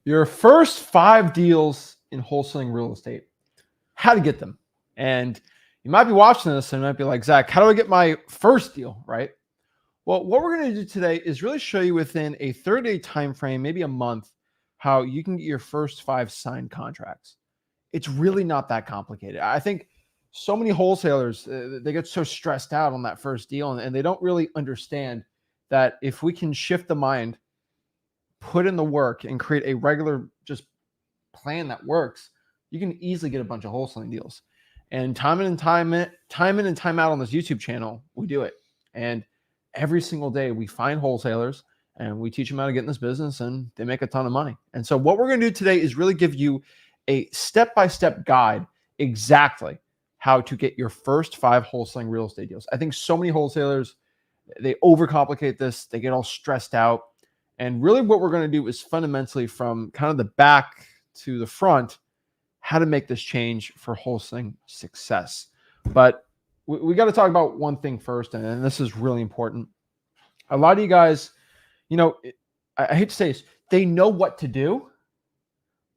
Your first 5 deals in wholesaling real estate, how to get them. And you might be watching this and you might be like, Zach, how do I get my first deal, right? Well, what we're going to do today is really show you within a 30-day time frame, maybe a month, how you can get your first 5 signed contracts. It's really not that complicated. I think so many wholesalers, they get so stressed out on that first deal and they don't really understand that if we can shift the mind, put in the work and create a regular just plan that works, you can easily get a bunch of wholesaling deals. And time in and time out on this YouTube channel, we do it. And every single day we find wholesalers and we teach them how to get in this business and they make a ton of money. And so what we're going to do today is really give you a step-by-step guide exactly how to get your first 5 wholesaling real estate deals. I think so many wholesalers, they overcomplicate this. They get all stressed out. And really what we're going to do is fundamentally from kind of the back to the front, how to make this change for wholesaling success. But we got to talk about one thing first, and this is really important. A lot of you guys, I hate to say this, they know what to do,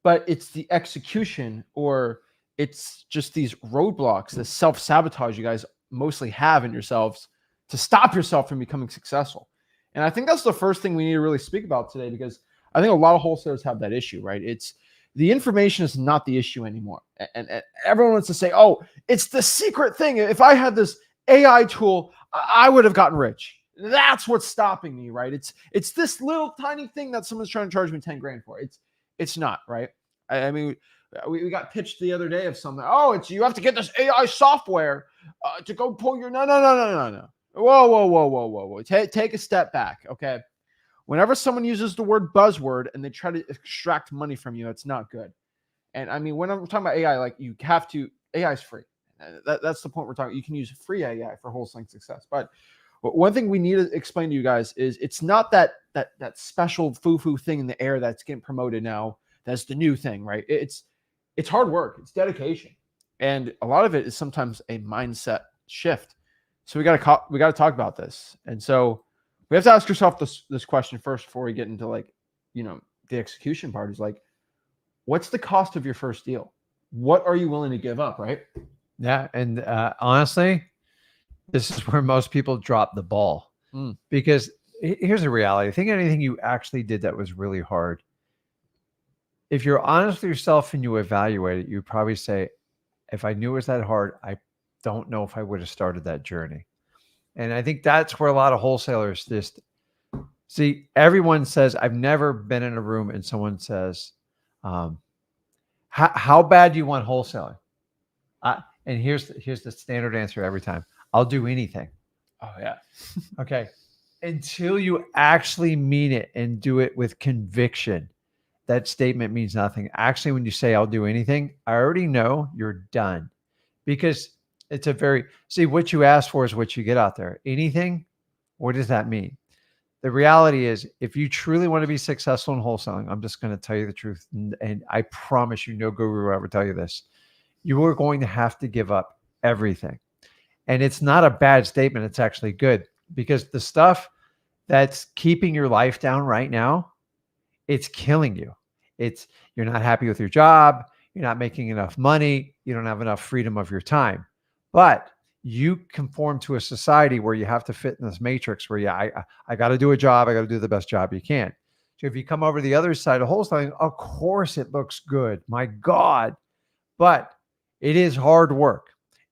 but it's the execution or it's just these roadblocks, this self-sabotage you guys mostly have in yourselves to stop yourself from becoming successful. And I think that's the first thing we need to really speak about today, because I think a lot of wholesalers have that issue, right? It's the information is not the issue anymore. And everyone wants to say, oh, it's the secret thing. If I had this AI tool, I would have gotten rich. That's what's stopping me, right? It's this little tiny thing that someone's trying to charge me 10 grand for. It's not, right? I mean, we got pitched the other day of something. Oh, you have to get this AI software to go pull your, no. Whoa. Take a step back, okay? Whenever someone uses the word buzzword and they try to extract money from you, it's not good. And I mean, when I'm talking about AI, like AI is free. That's the point we're talking. You can use free AI for wholesaling success. But one thing we need to explain to you guys is it's not that special foo-foo thing in the air that's getting promoted now. That's the new thing, right? It's hard work. It's dedication. And a lot of it is sometimes a mindset shift. So we got to talk about this. And so we have to ask yourself this question first before we get into the execution part is like, what's the cost of your first deal? What are you willing to give up, right? Yeah. And honestly, this is where most people drop the ball because here's the reality. I think anything you actually did that was really hard, if you're honest with yourself and you evaluate it, you probably say, if I knew it was that hard, I don't know if I would have started that journey. And I think that's where a lot of wholesalers just see, everyone says, I've never been in a room and someone says, how bad do you want wholesaling? And here's the standard answer every time. I'll do anything. Oh, yeah. Okay. Until you actually mean it and do it with conviction, that statement means nothing. Actually, when you say I'll do anything, I already know you're done, because it's what you ask for is what you get out there. Anything, what does that mean? The reality is, if you truly want to be successful in wholesaling, I'm just going to tell you the truth. And I promise you, no guru will ever tell you this. You are going to have to give up everything. And it's not a bad statement. It's actually good, because the stuff that's keeping your life down right now, it's killing you. You're not happy with your job. You're not making enough money. You don't have enough freedom of your time. But you conform to a society where you have to fit in this matrix where I got to do a job. I got to do the best job you can. So if you come over to the other side of wholesaling, of course it looks good. My God. But it is hard work.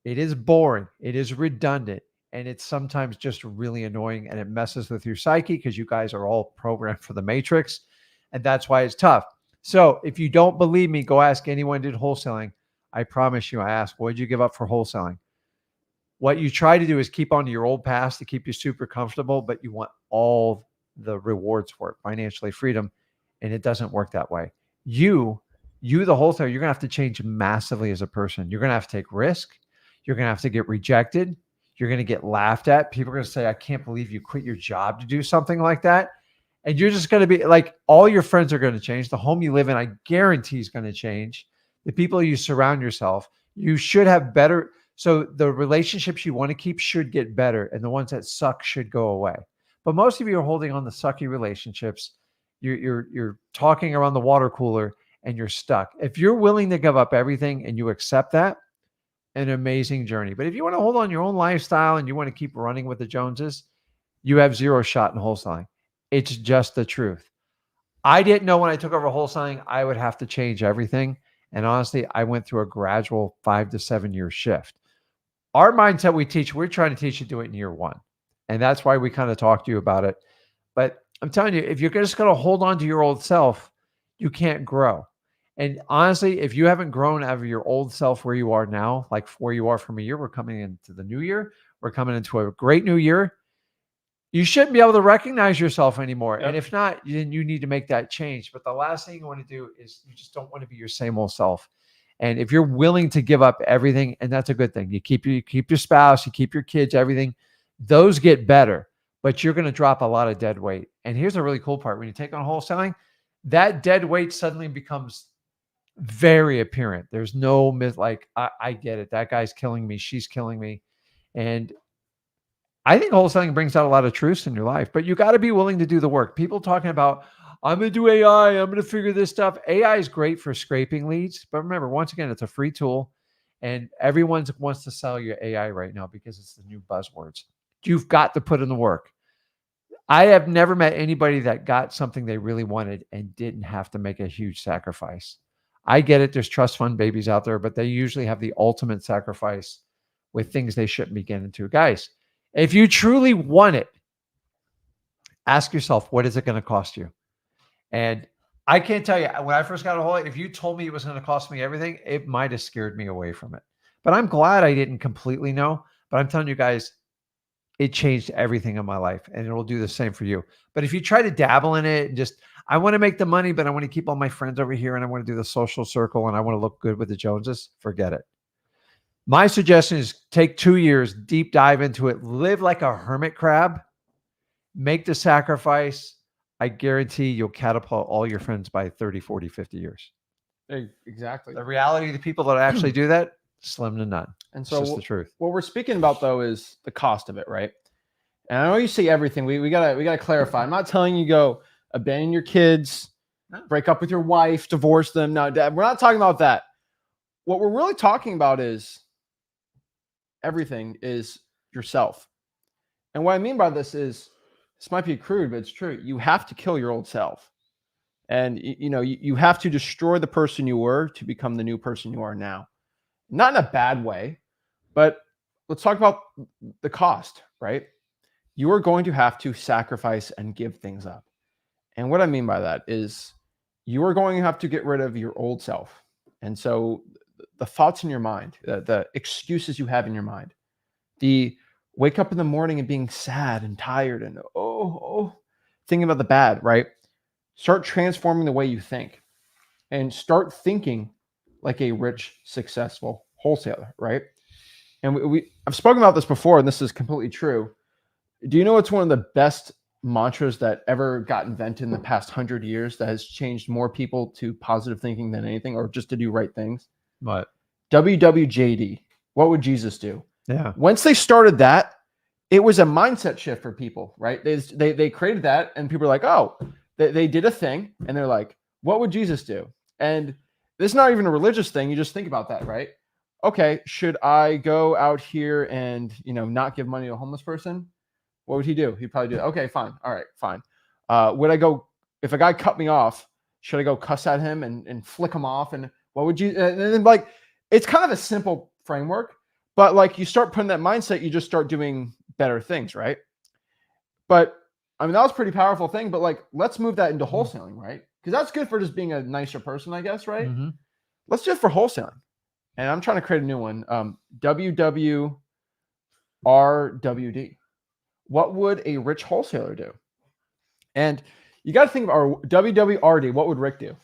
It is boring. It is redundant. And it's sometimes just really annoying, and it messes with your psyche because you guys are all programmed for the matrix. And that's why it's tough. So if you don't believe me, go ask anyone who did wholesaling. I promise you, I asked, what did you give up for wholesaling? What you try to do is keep on to your old past to keep you super comfortable, but you want all the rewards for it, financially, freedom. And it doesn't work that way. You, the wholesaler, you're going to have to change massively as a person. You're going to have to take risk. You're going to have to get rejected. You're going to get laughed at. People are going to say, I can't believe you quit your job to do something like that. And you're just going to be like, all your friends are going to change. The home you live in, I guarantee, is going to change. The people you surround yourself, you should have better. So the relationships you want to keep should get better, and the ones that suck should go away. But most of you are holding on to sucky relationships. You're talking around the water cooler and you're stuck. If you're willing to give up everything and you accept that, an amazing journey. But if you want to hold on your own lifestyle and you want to keep running with the Joneses, you have zero shot in wholesaling. It's just the truth. I didn't know when I took over wholesaling, I would have to change everything. And honestly, I went through a gradual 5 to 7 year shift. Our mindset we teach, we're trying to teach you to do it in year one. And that's why we kind of talk to you about it. But I'm telling you, if you're just going to hold on to your old self, you can't grow. And honestly, if you haven't grown out of your old self where you are now, like where you are from a year, we're coming into the new year. We're coming into a great new year. You shouldn't be able to recognize yourself anymore. Yep. And if not, then you need to make that change. But the last thing you want to do is you just don't want to be your same old self. And if you're willing to give up everything, and that's a good thing, you keep your spouse, you keep your kids, everything, those get better, but you're going to drop a lot of dead weight. And here's a really cool part. When you take on wholesaling, that dead weight suddenly becomes very apparent. There's no myth, like, I get it. That guy's killing me. She's killing me. And I think wholesaling brings out a lot of truths in your life, but you got to be willing to do the work. People talking about, I'm going to do AI, I'm going to figure this stuff. AI is great for scraping leads, but remember, once again, it's a free tool, and everyone wants to sell you AI right now because it's the new buzzwords. You've got to put in the work. I have never met anybody that got something they really wanted and didn't have to make a huge sacrifice. I get it. There's trust fund babies out there, but they usually have the ultimate sacrifice with things they shouldn't be getting into. Guys, if you truly want it, ask yourself, what is it going to cost you? And I can't tell you, when I first got a hold of it, if you told me it was going to cost me everything, it might have scared me away from it. But I'm glad I didn't completely know. But I'm telling you guys, it changed everything in my life, and it'll do the same for you. But if you try to dabble in it and just, I want to make the money, but I want to keep all my friends over here, and I want to do the social circle, and I want to look good with the Joneses, forget it. My suggestion is take 2 years, deep dive into it, live like a hermit crab, make the sacrifice. I guarantee you'll catapult all your friends by 30, 40, 50 years. Exactly. The reality of the people that actually do that, slim to none. And so it's just the truth. What we're speaking about, though, is the cost of it, right? And I know you see everything. We gotta clarify. I'm not telling you go abandon your kids, break up with your wife, divorce them. No, Dad, we're not talking about that. What we're really talking about is everything is yourself. And what I mean by this is, this might be crude, but it's true. You have to kill your old self. And you have to destroy the person you were to become the new person you are now. Not in a bad way, but let's talk about the cost, right? You are going to have to sacrifice and give things up. And what I mean by that is you are going to have to get rid of your old self. And so the thoughts in your mind, the excuses you have in your mind, the wake up in the morning and being sad and tired and thinking about the bad, right? Start transforming the way you think and start thinking like a rich, successful wholesaler, right? And I've spoken about this before, and this is completely true. Do you know it's one of the best mantras that ever got invented in the past 100 years that has changed more people to positive thinking than anything, or just to do right things? What? WWJD. What would Jesus do? Yeah. Once they started that, it was a mindset shift for people, right? They created that, and people are like, oh, they did a thing, and they're like, what would Jesus do? And this is not even a religious thing. You just think about that, right? Okay, should I go out here and not give money to a homeless person? What would he do? He'd probably do, okay, fine. All right, fine. Would I go, if a guy cut me off, should I go cuss at him and flick him off? And what would you, and then like, it's kind of a simple framework, but like you start putting that mindset, you just start doing better things, right? But I mean, that was a pretty powerful thing, but like, let's move that into wholesaling, right? Because that's good for just being a nicer person, I guess, right? Mm-hmm. Let's do it for wholesaling. And I'm trying to create a new one. WWRWD. What would a rich wholesaler do? And you got to think about our WWRD. What would Rick do?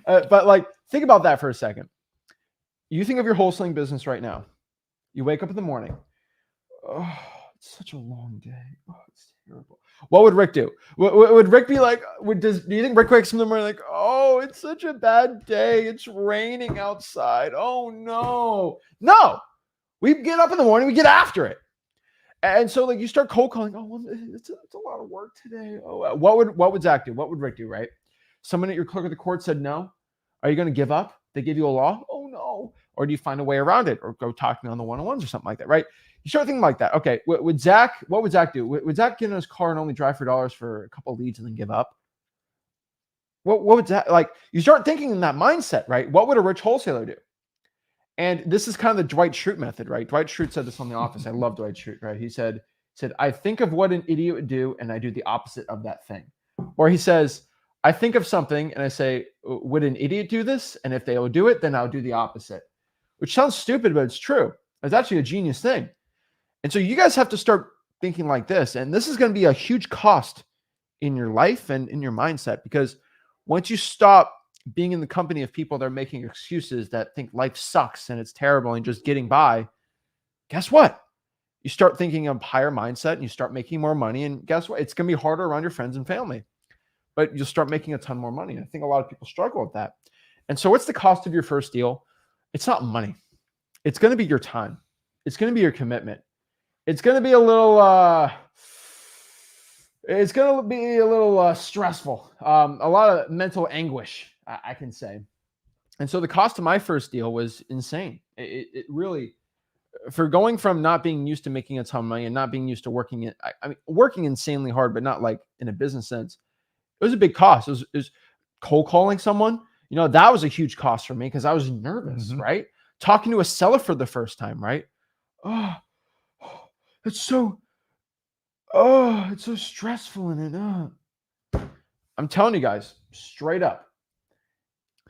But like, think about that for a second. You think of your wholesaling business right now. You wake up in the morning. Oh, it's such a long day. Oh, it's terrible. What would Rick do? Would Rick be like, do you think Rick wakes up in the morning like, oh, it's such a bad day. It's raining outside. Oh, no. No. We get up in the morning. We get after it. And so like you start cold calling. Oh, well, it's a lot of work today. Oh, what would Zach do? What would Rick do? Right? Someone at your clerk of the court said no. Are you going to give up? They give you a law. Oh no. Or do you find a way around it, or go talk to me on the one-on-ones or something like that? Right? You start thinking like that. Okay, would Zach? What would Zach do? Would Zach get in his car and only drive for dollars for a couple of leads and then give up? What would Zach like? You start thinking in that mindset, right? What would a rich wholesaler do? And this is kind of the Dwight Schrute method, right? Dwight Schrute said this on The Office. I love Dwight Schrute, right? He said, I think of what an idiot would do, and I do the opposite of that thing. Or he says, I think of something and I say, would an idiot do this? And if they will do it, then I'll do the opposite. Which sounds stupid, but it's true. It's actually a genius thing. And so you guys have to start thinking like this. And this is going to be a huge cost in your life and in your mindset, because once you stop being in the company of people that are making excuses, that think life sucks and it's terrible and just getting by, guess what? You start thinking of higher mindset and you start making more money. And guess what? It's going to be harder around your friends and family, but you'll start making a ton more money. And I think a lot of people struggle with that. And so what's the cost of your first deal? It's not money. It's going to be your time. It's going to be your commitment. It's going to be a little, stressful. A lot of mental anguish, I can say. And so the cost of my first deal was insane. It really, for going from not being used to making a ton of money and not being used to working, I mean, working insanely hard, but not like in a business sense, it was a big cost. It was cold calling someone. That was a huge cost for me because I was nervous, right? Talking to a seller for the first time, right? Oh, it's so stressful in it. I'm telling you guys straight up,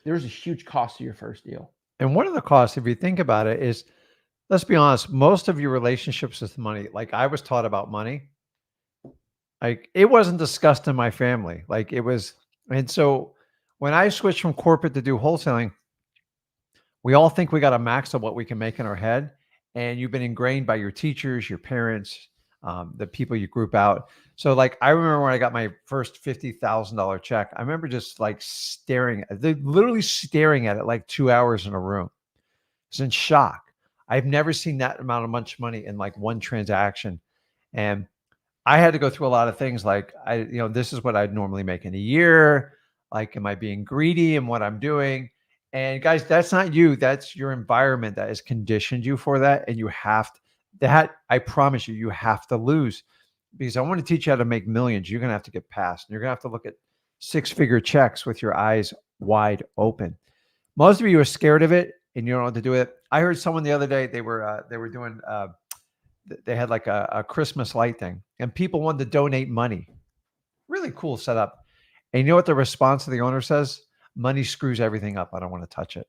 there's a huge cost to your first deal. And one of the costs, if you think about it, is, let's be honest, most of your relationships with money, like I was taught about money, like it wasn't discussed in my family. Like it was. And so when I switched from corporate to do wholesaling, we all think we got a max of what we can make in our head. And you've been ingrained by your teachers, your parents, the people you group out. So like, I remember when I got my first $50,000 check, I remember just like literally staring at it like 2 hours in a room. I was in shock. I've never seen that amount of much money in like one transaction. And I had to go through a lot of things. Like this is what I'd normally make in a year. Like, am I being greedy in what I'm doing? And guys, that's not you. That's your environment that has conditioned you for that. And you have I promise you have to lose, because I want to teach you how to make millions. You're going to have to get past. And you're going to have to look at 6-figure checks with your eyes wide open. Most of you are scared of it and you don't know what to do with it. I heard someone the other day, they were doing, they had like a Christmas light thing and people wanted to donate money. Really cool setup. And you know what the response of the owner says? Money screws everything up. I don't want to touch it.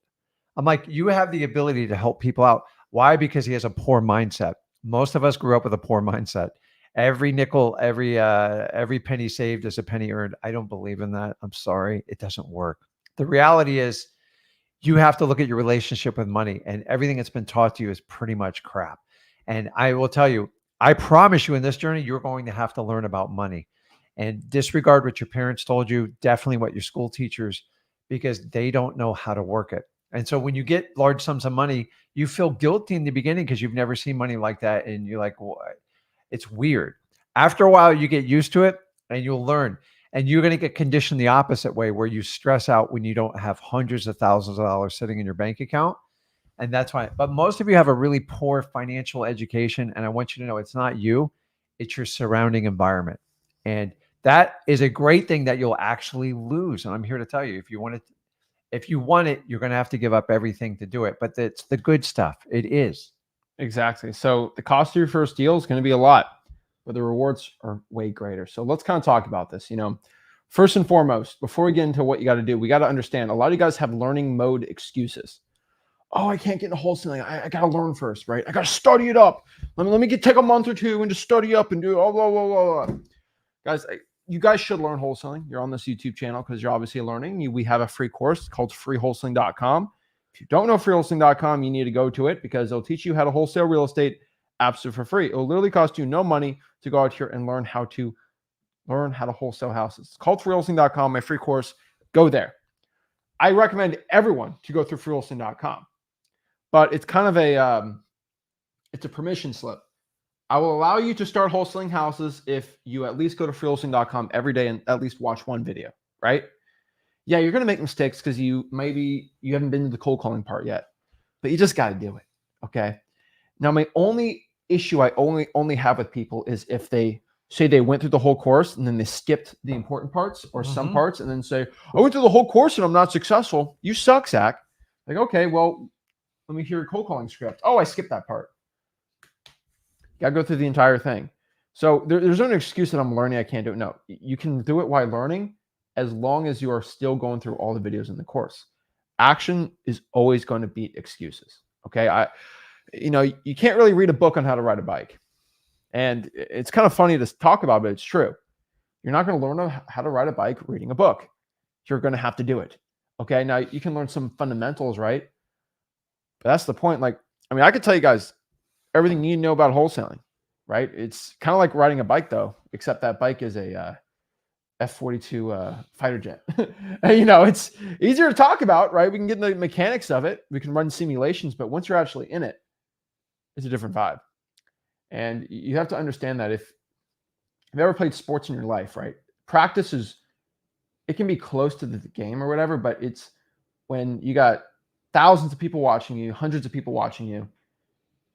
I'm like, you have the ability to help people out. Why? Because he has a poor mindset. Most of us grew up with a poor mindset. Every nickel, every penny saved is a penny earned. I don't believe in that. I'm sorry. It doesn't work. The reality is you have to look at your relationship with money, and everything that's been taught to you is pretty much crap. And I will tell you, I promise you in this journey, you're going to have to learn about money, and disregard what your parents told you, definitely what your school teachers, because they don't know how to work it. And so when you get large sums of money, you feel guilty in the beginning because you've never seen money like that. And you're like, what? It's weird. After a while, you get used to it and you'll learn. And you're going to get conditioned the opposite way, where you stress out when you don't have hundreds of thousands of dollars sitting in your bank account. And that's why. But most of you have a really poor financial education. And I want you to know it's not you, it's your surrounding environment. And that is a great thing that you'll actually lose. And I'm here to tell you, if you want it, you're going to have to give up everything to do it. But it's the good stuff. It is. Exactly. So the cost of your first deal is going to be a lot, but the rewards are way greater. So let's kind of talk about this. First and foremost, before we get into what you got to do, we got to understand a lot of you guys have learning mode excuses. Oh, I can't get into wholesaling. I got to learn first, right? I got to study it up. Let me take a month or two and just study up and do blah, blah, blah, blah. Guys, you guys should learn wholesaling. You're on this YouTube channel because you're obviously learning. We have a free course called freewholesaling.com. If you don't know freewholesaling.com, you need to go to it because it'll teach you how to wholesale real estate absolutely for free. It'll literally cost you no money to go out here and learn how to wholesale houses. It's called freewholesaling.com, my free course. Go there. I recommend everyone to go through freewholesaling.com, but it's kind of it's a permission slip. I will allow you to start wholesaling houses if you at least go to freewholesaling.com every day and at least watch one video, right? Yeah, you're going to make mistakes because you haven't been to the cold calling part yet, but you just got to do it. Okay. Now, my only issue I only have with people is if they say they went through the whole course and then they skipped the important parts or some parts and then say, I went through the whole course and I'm not successful. You suck, Zach. Like, okay, well, let me hear your cold calling script. Oh, I skipped that part. Got to go through the entire thing. So there's no excuse that I'm learning, I can't do it. No, you can do it while learning as long as you are still going through all the videos in the course. Action is always going to beat excuses. Okay. You can't really read a book on how to ride a bike. And it's kind of funny to talk about, but it's true. You're not going to learn how to ride a bike reading a book. You're going to have to do it. Okay. Now you can learn some fundamentals, right? But that's the point. Like, I mean, I could tell you guys everything you need to know about wholesaling, right? It's kind of like riding a bike though, except that bike is a F-42 fighter jet. It's easier to talk about, right? We can get in the mechanics of it. We can run simulations, but once you're actually in it, it's a different vibe. And you have to understand that if you've ever played sports in your life, right? Practice it can be close to the game or whatever, but it's when you got thousands of people watching you, hundreds of people watching you,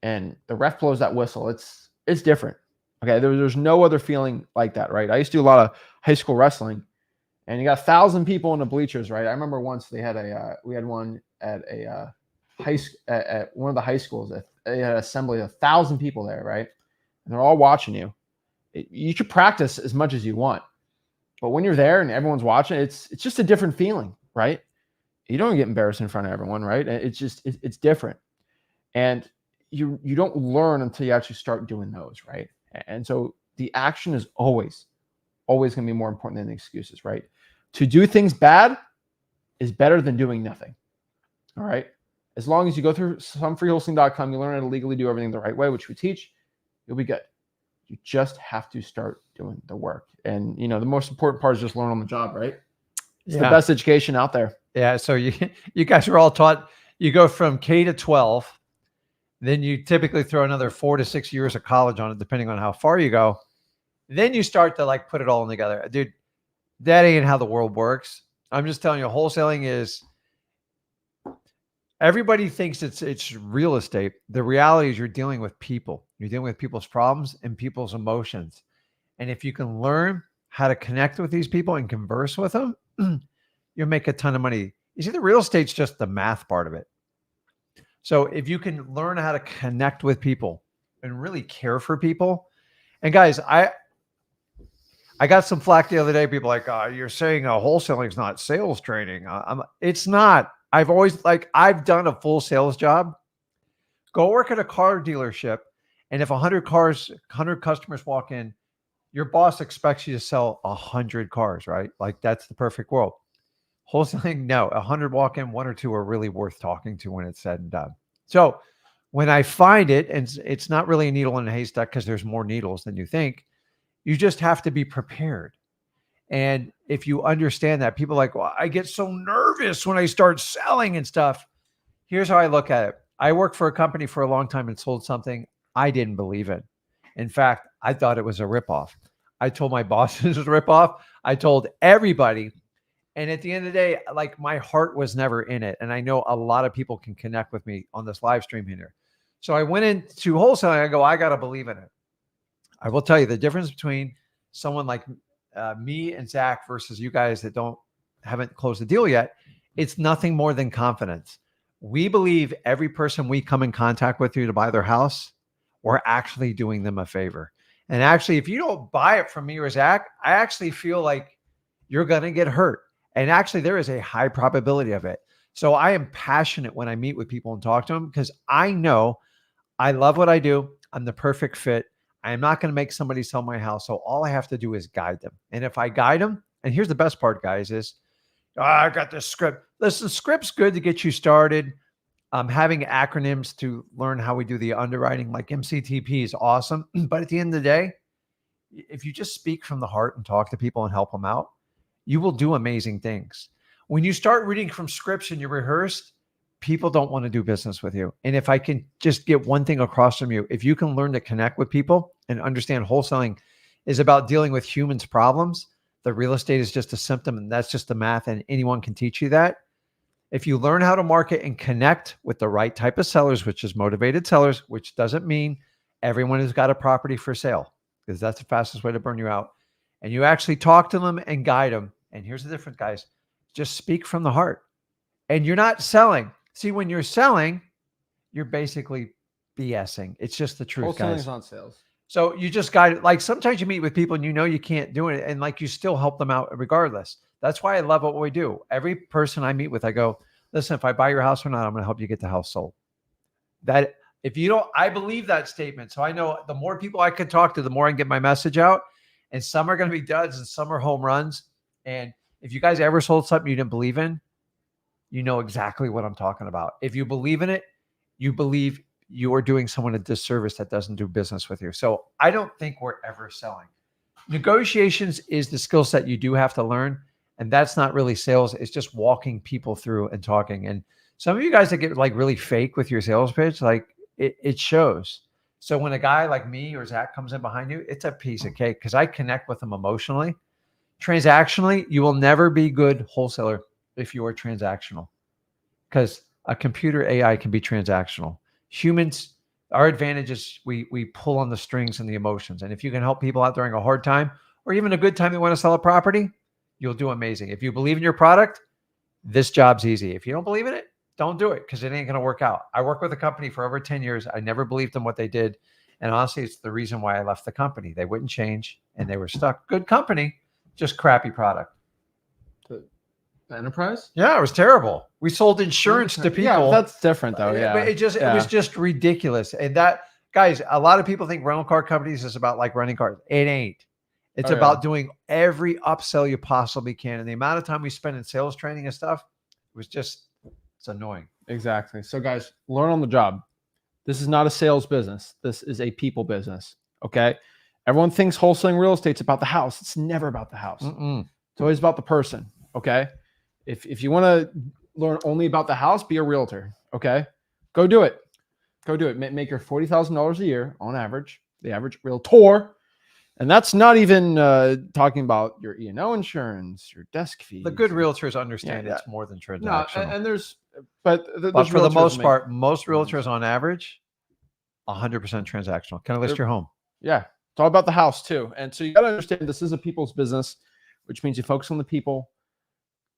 and the ref blows that whistle, it's different. Okay, there's no other feeling like that, right? I used to do a lot of high school wrestling, and you got 1,000 people in the bleachers, right? I remember once we had one at a at one of the high schools. They had an assembly of 1,000 people there, right? And they're all watching you. You should practice as much as you want, but when you're there and everyone's watching, it's just a different feeling, right? You don't get embarrassed in front of everyone, right? It's different, and you don't learn until you actually start doing those, right? And so the action is always going to be more important than the excuses, right? To do things bad is better than doing nothing. All right. As long as you go through some freewholesaling.com, you learn how to legally do everything the right way, which we teach, you'll be good. You just have to start doing the work. And the most important part is just learn on the job, right? It's the best education out there. Yeah. So you guys are all taught, you go from K to 12, then you typically throw another 4 to 6 years of college on it, depending on how far you go. Then you start to put it all together. Dude, that ain't how the world works. I'm just telling you, wholesaling is, everybody thinks it's real estate. The reality is you're dealing with people. You're dealing with people's problems and people's emotions. And if you can learn how to connect with these people and converse with them, you'll make a ton of money. You see, the real estate's just the math part of it. So if you can learn how to connect with people and really care for people, and guys, I got some flack the other day. People like, you're saying wholesaling is not sales training. It's not. I've done a full sales job. Go work at a car dealership, and if 100 customers walk in, your boss expects you to sell 100 cars, right? Like that's the perfect world. Wholesaling, no. 100 walk in, 1 or 2 are really worth talking to when it's said and done. So when I find it, and it's not really a needle in a haystack because there's more needles than you think, you just have to be prepared. And if you understand that, people are like, well, I get so nervous when I start selling and stuff. Here's how I look at it. I worked for a company for a long time and sold something I didn't believe in. In fact, I thought it was a ripoff. I told my boss it was a ripoff. I told everybody. And at the end of the day, my heart was never in it. And I know a lot of people can connect with me on this live stream here. So I went into wholesaling. I go, I got to believe in it. I will tell you the difference between someone like me and Zach versus you guys that haven't closed the deal yet. It's nothing more than confidence. We believe every person we come in contact with to buy their house, we're actually doing them a favor. And actually, if you don't buy it from me or Zach, I actually feel like you're going to get hurt. And actually, there is a high probability of it. So I am passionate when I meet with people and talk to them because I know I love what I do. I'm the perfect fit. I am not going to make somebody sell my house. So all I have to do is guide them. And if I guide them, and here's the best part, guys, is I got this script. Listen, script's good to get you started. Having acronyms to learn how we do the underwriting, like MCTP, is awesome. But at the end of the day, if you just speak from the heart and talk to people and help them out, you will do amazing things. When you start reading from scripts and you rehearsed, people don't want to do business with you. And if I can just get one thing across from you, if you can learn to connect with people and understand wholesaling is about dealing with humans' problems, the real estate is just a symptom, and that's just the math, and anyone can teach you that. If you learn how to market and connect with the right type of sellers, which is motivated sellers, which doesn't mean everyone has got a property for sale, because that's the fastest way to burn you out. And you actually talk to them and guide them. And here's the difference, guys. Just speak from the heart. And you're not selling. See, when you're selling, you're basically BSing. It's just the truth, Wholesaling guys. is not sales. So you just got it. Like sometimes you meet with people and you know you can't do it, and like you still help them out regardless. That's why I love what we do. Every person I meet with, I go, listen, if I buy your house or not, I'm going to help you get the house sold. That if you don't, I believe that statement. So I know the more people I can talk to, the more I can get my message out. And some are going to be duds and some are home runs. And if you guys ever sold something you didn't believe in, you know exactly what I'm talking about. If you believe in it, you believe you are doing someone a disservice that doesn't do business with you. So I don't think we're ever selling. Negotiations is the skill set you do have to learn. And that's not really sales. It's just walking people through and talking. And some of you guys that get like really fake with your sales pitch, like it shows. So when a guy like me or Zach comes in behind you, it's a piece of cake because I connect with them emotionally. Transactionally, you will never be good wholesaler if you are transactional, because a computer AI can be transactional. Humans, our advantage is we pull on the strings and the emotions. And if you can help people out during a hard time or even a good time they want to sell a property, you'll do amazing. If you believe in your product, this job's easy. If you don't believe in it, don't do it because it ain't going to work out. I worked with a company for over 10 years. I never believed in what they did. And honestly, it's the reason why I left the company. They wouldn't change and they were stuck. Good company, just crappy product. The enterprise? Yeah, it was terrible. We sold insurance to people. Yeah, that's different though. Yeah. But it was just ridiculous. And that, guys, a lot of people think rental car companies is about like renting cars. It ain't. It's about doing every upsell you possibly can. And the amount of time we spend in sales training and stuff was just, it's annoying. Exactly. So guys, learn on the job. This is not a sales business. This is a people business. Okay. Everyone thinks wholesaling real estate's about the house. It's never about the house. It's always about the person. Okay. If you want to learn only about the house, be a realtor. Okay. Go do it. Go do it. Make your $40,000 a year on average, the average realtor. And that's not even talking about your E&O insurance, your desk fees. The good realtors understand it's more than transactional. No, and there's for the most part, most realtors on average, 100% transactional. Can I list your home? Yeah, it's all about the house too. And so you got to understand this is a people's business, which means you focus on the people,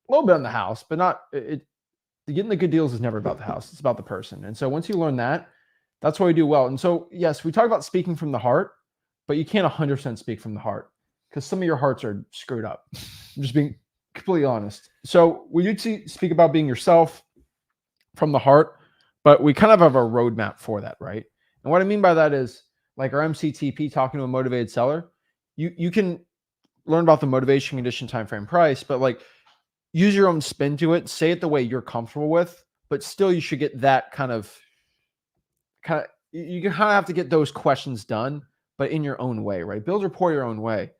a little bit on the house, but not getting the good deals is never about the house. It's about the person. And so once you learn that, that's why we do well. And so yes, we talk about speaking from the heart. But you can't 100% speak from the heart because some of your hearts are screwed up. I'm just being completely honest. So we do speak about being yourself from the heart, but we kind of have a roadmap for that, right? And what I mean by that is like our MCTP talking to a motivated seller, you can learn about the motivation, condition, time frame, price, but like use your own spin to it, say it the way you're comfortable with, but still you should get that kind of, you kind of have to get those questions done, but in your own way, right? Build rapport your own way.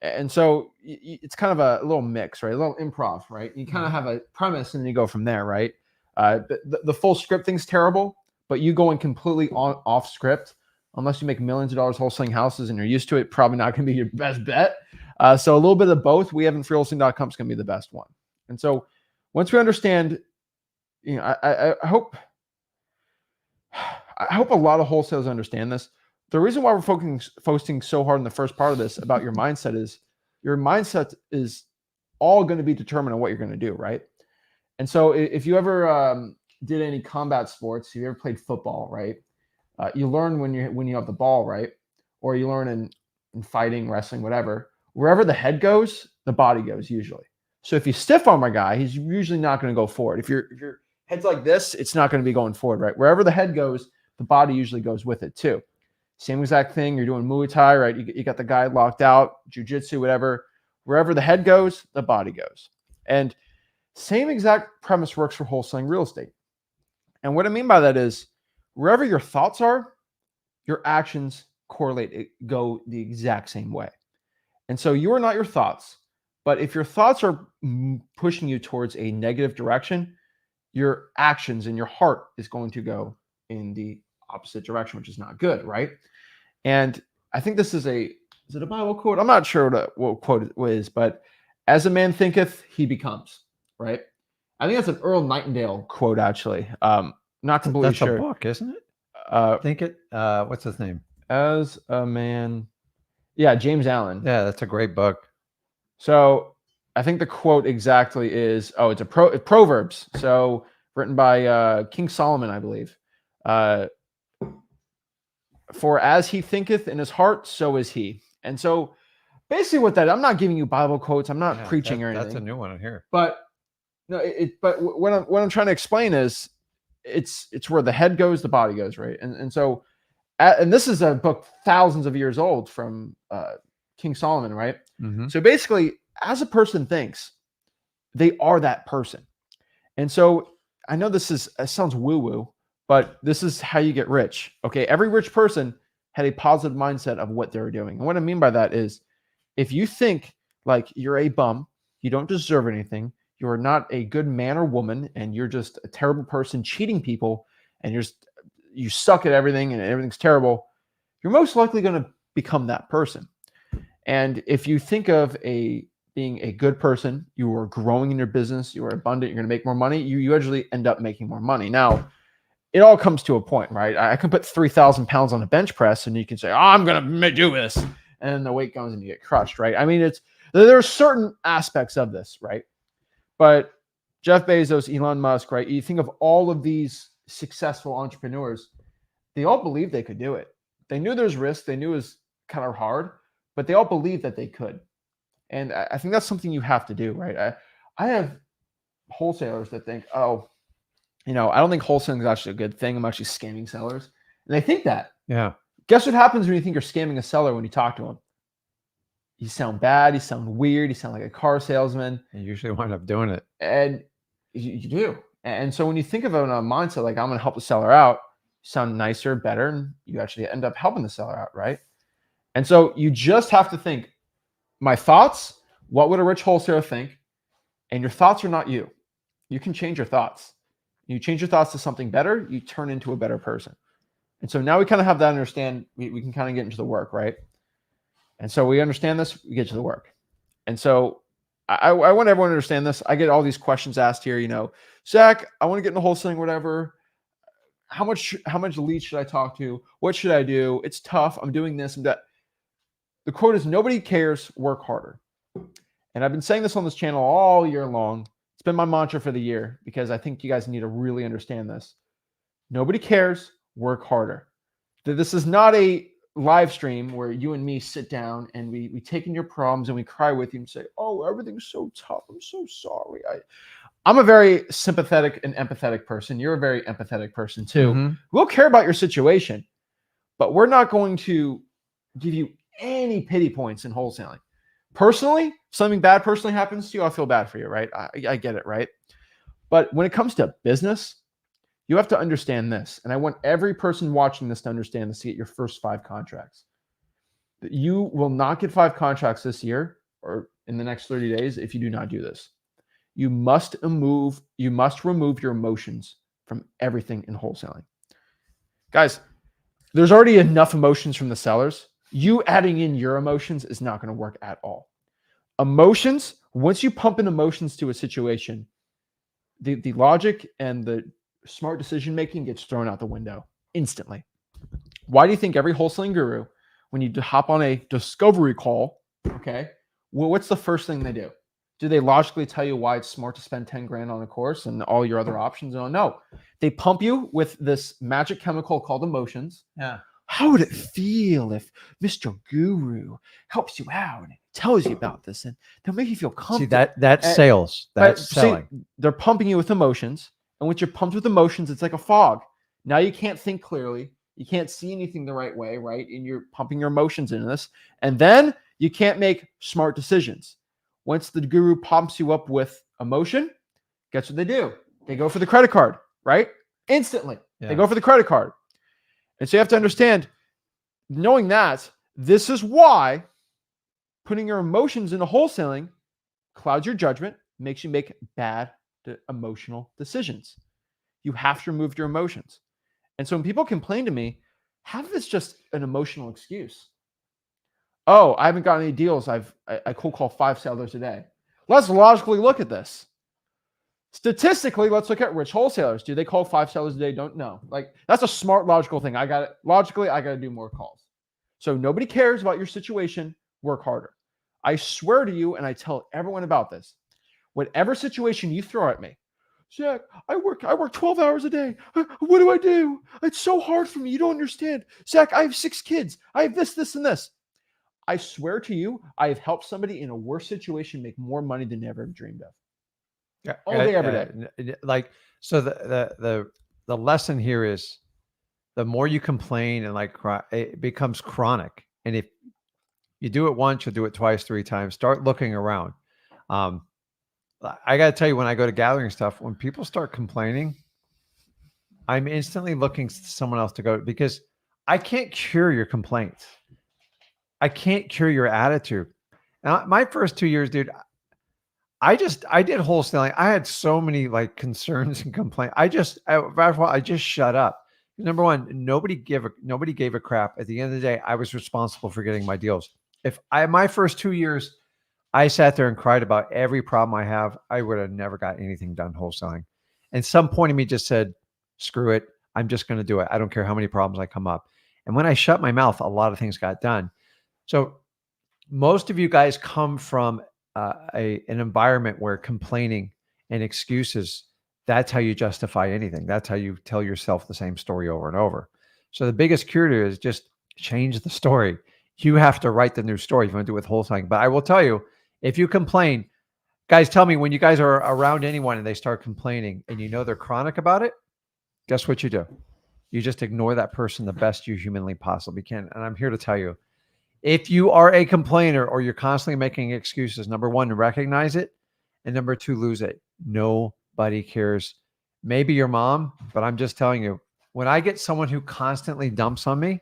And so it's kind of a little mix, right? A little improv, right? You kind of have a premise and then you go from there, right? The full script thing's terrible, but you going completely off script, unless you make millions of dollars wholesaling houses and you're used to it, probably not going to be your best bet. So a little bit of both, we have in freewholesaling.com is going to be the best one. And so once we understand, you know, I hope a lot of wholesalers understand this. The reason why we're focusing so hard in the first part of this about your mindset is your mindset is all going to be determined on what you're going to do, right? And so if you ever did any combat sports, if you ever played football, right? You learn when you have the ball, right? Or you learn in fighting, wrestling, whatever. Wherever the head goes, the body goes usually. So if you stiff arm a guy, he's usually not going to go forward. If your head's like this, it's not going to be going forward, right? Wherever the head goes, the body usually goes with it too. Same exact thing. You're doing Muay Thai, right? You got the guy locked out, jiu-jitsu, whatever. Wherever the head goes, the body goes. And same exact premise works for wholesaling real estate. And what I mean by that is wherever your thoughts are, your actions correlate, go the exact same way. And so you are not your thoughts. But if your thoughts are pushing you towards a negative direction, your actions and your heart is going to go in the opposite direction, which is not good, right? And I think this is is it a Bible quote? I'm not sure what quote it is, but as a man thinketh, he becomes, right? I think that's an Earl Nightingale quote, actually. Not completely That's sure. a book, isn't it? Uh, Think it. What's his name? as a man, yeah, James Allen. Yeah, that's a great book. So I think the quote exactly is, it's Proverbs. So written by King Solomon, I believe. For as he thinketh in his heart, so is he. And so basically what that, I'm not giving you Bible quotes. I'm not preaching or anything. That's a new one here. But no, but what I'm trying to explain is it's where the head goes, the body goes, right? And so, and this is a book thousands of years old from King Solomon, right? Mm-hmm. So basically, as a person thinks, they are that person. And so I know it sounds woo-woo, but this is how you get rich. Okay. Every rich person had a positive mindset of what they were doing. And what I mean by that is if you think like you're a bum, you don't deserve anything, you're not a good man or woman, and you're just a terrible person cheating people, and you suck at everything and everything's terrible, you're most likely going to become that person. And if you think of being a good person, you are growing in your business, you are abundant, you're going to make more money, you usually end up making more money. Now, it all comes to a point, right? I can put 3,000 pounds on a bench press and you can say, oh, I'm going to do this. And then the weight goes and you get crushed, right? I mean, there are certain aspects of this, right? But Jeff Bezos, Elon Musk, right? You think of all of these successful entrepreneurs, they all believed they could do it. They knew there's risk. They knew it was kind of hard, but they all believed that they could. And I think that's something you have to do, right? I have wholesalers that think, oh, I don't think wholesaling is actually a good thing. I'm actually scamming sellers. And they think that. Yeah. Guess what happens when you think you're scamming a seller when you talk to him? You sound bad. You sound weird. You sound like a car salesman. You usually wind up doing it. And you do. And so when you think of it in a mindset like I'm going to help the seller out, you sound nicer, better, and you actually end up helping the seller out, right? And so you just have to think, my thoughts, what would a rich wholesaler think? And your thoughts are not you. You can change your thoughts. You change your thoughts to something better, you turn into a better person. And so now we kind of have that understand, we can kind of get into the work, right? And so we understand this, we get to the work. And so I want everyone to understand this. I get all these questions asked here, Zach, I want to get into wholesaling, whatever. How much leads should I talk to? What should I do? It's tough. I'm doing this and that. The quote is, nobody cares, work harder. And I've been saying this on this channel all year long. It's been my mantra for the year because I think you guys need to really understand this. Nobody cares, work harder. This is not a live stream where you and me sit down and we take in your problems and we cry with you and say, oh, everything's so tough. I'm so sorry. I'm a very sympathetic and empathetic person. You're a very empathetic person too. Mm-hmm. We'll care about your situation, but we're not going to give you any pity points in wholesaling. Personally, if something bad personally happens to you, I feel bad for you, right? I get it, right? But when it comes to business, you have to understand this. And I want every person watching this to understand this to get your first 5 contracts. You will not get 5 contracts this year or in the next 30 days if you do not do this. You must remove your emotions from everything in wholesaling. Guys, there's already enough emotions from the sellers. You adding in your emotions is not going to work at all. Emotions, once you pump in emotions to a situation, the logic and the smart decision making gets thrown out the window instantly. Why do you think every wholesaling guru, when you hop on a discovery call, okay, well, what's the first thing they do? Do they logically tell you why it's smart to spend 10 grand on a course and all your other options? Oh, no. They pump you with this magic chemical called emotions. Yeah. How would it feel if Mr. Guru helps you out and tells you about this and they'll make you feel comfortable? See, that's sales. That's selling. See, they're pumping you with emotions. And once you're pumped with emotions, it's like a fog. Now you can't think clearly. You can't see anything the right way, right? And you're pumping your emotions into this. And then you can't make smart decisions. Once the guru pumps you up with emotion, guess what they do? They go for the credit card, right? Instantly. Yeah. They go for the credit card. And so you have to understand, knowing that, this is why putting your emotions into wholesaling clouds your judgment, makes you make bad emotional decisions. You have to remove your emotions. And so when people complain to me, half of it's just an emotional excuse. Oh, I haven't gotten any deals. I cold call 5 sellers a day. Let's logically look at this. Statistically, let's look at rich wholesalers. Do they call 5 sellers a day? Don't know. Like, that's a smart, logical thing. I got to do more calls. So nobody cares about your situation. Work harder. I swear to you, and I tell everyone about this. Whatever situation you throw at me, Zach, I work 12 hours a day. What do I do? It's so hard for me. You don't understand. Zach, I have 6 kids. I have this, and this. I swear to you, I have helped somebody in a worse situation make more money than they ever dreamed of. Yeah, all day, every day. Like, so the lesson here is the more you complain and like cry, it becomes chronic. And if you do it once, you'll do it twice, 3 times. Start looking around. I got to tell you, when I go to gathering stuff, when people start complaining, I'm instantly looking to someone else to go, because I can't cure your complaints. I can't cure your attitude. Now, my first 2 years, dude, I did wholesaling. I had so many like concerns and complaints. I just shut up. Number one, nobody gave a crap. At the end of the day, I was responsible for getting my deals. My first 2 years, I sat there and cried about every problem I have, I would have never got anything done wholesaling. And some point in me just said, screw it. I'm just going to do it. I don't care how many problems I come up. And when I shut my mouth, a lot of things got done. So most of you guys come from an environment where complaining and excuses, that's how you justify anything. That's how you tell yourself the same story over and over. So the biggest cure to it is just change the story. You have to write the new story if you want to do it with wholesaling. But I will tell you, if you complain, guys, tell me when you guys are around anyone and they start complaining and you know they're chronic about it, guess what you do? You just ignore that person the best you humanly possibly can. And I'm here to tell you, if you are a complainer or you're constantly making excuses, number one, recognize it. And number two, lose it. Nobody cares. Maybe your mom, but I'm just telling you, when I get someone who constantly dumps on me,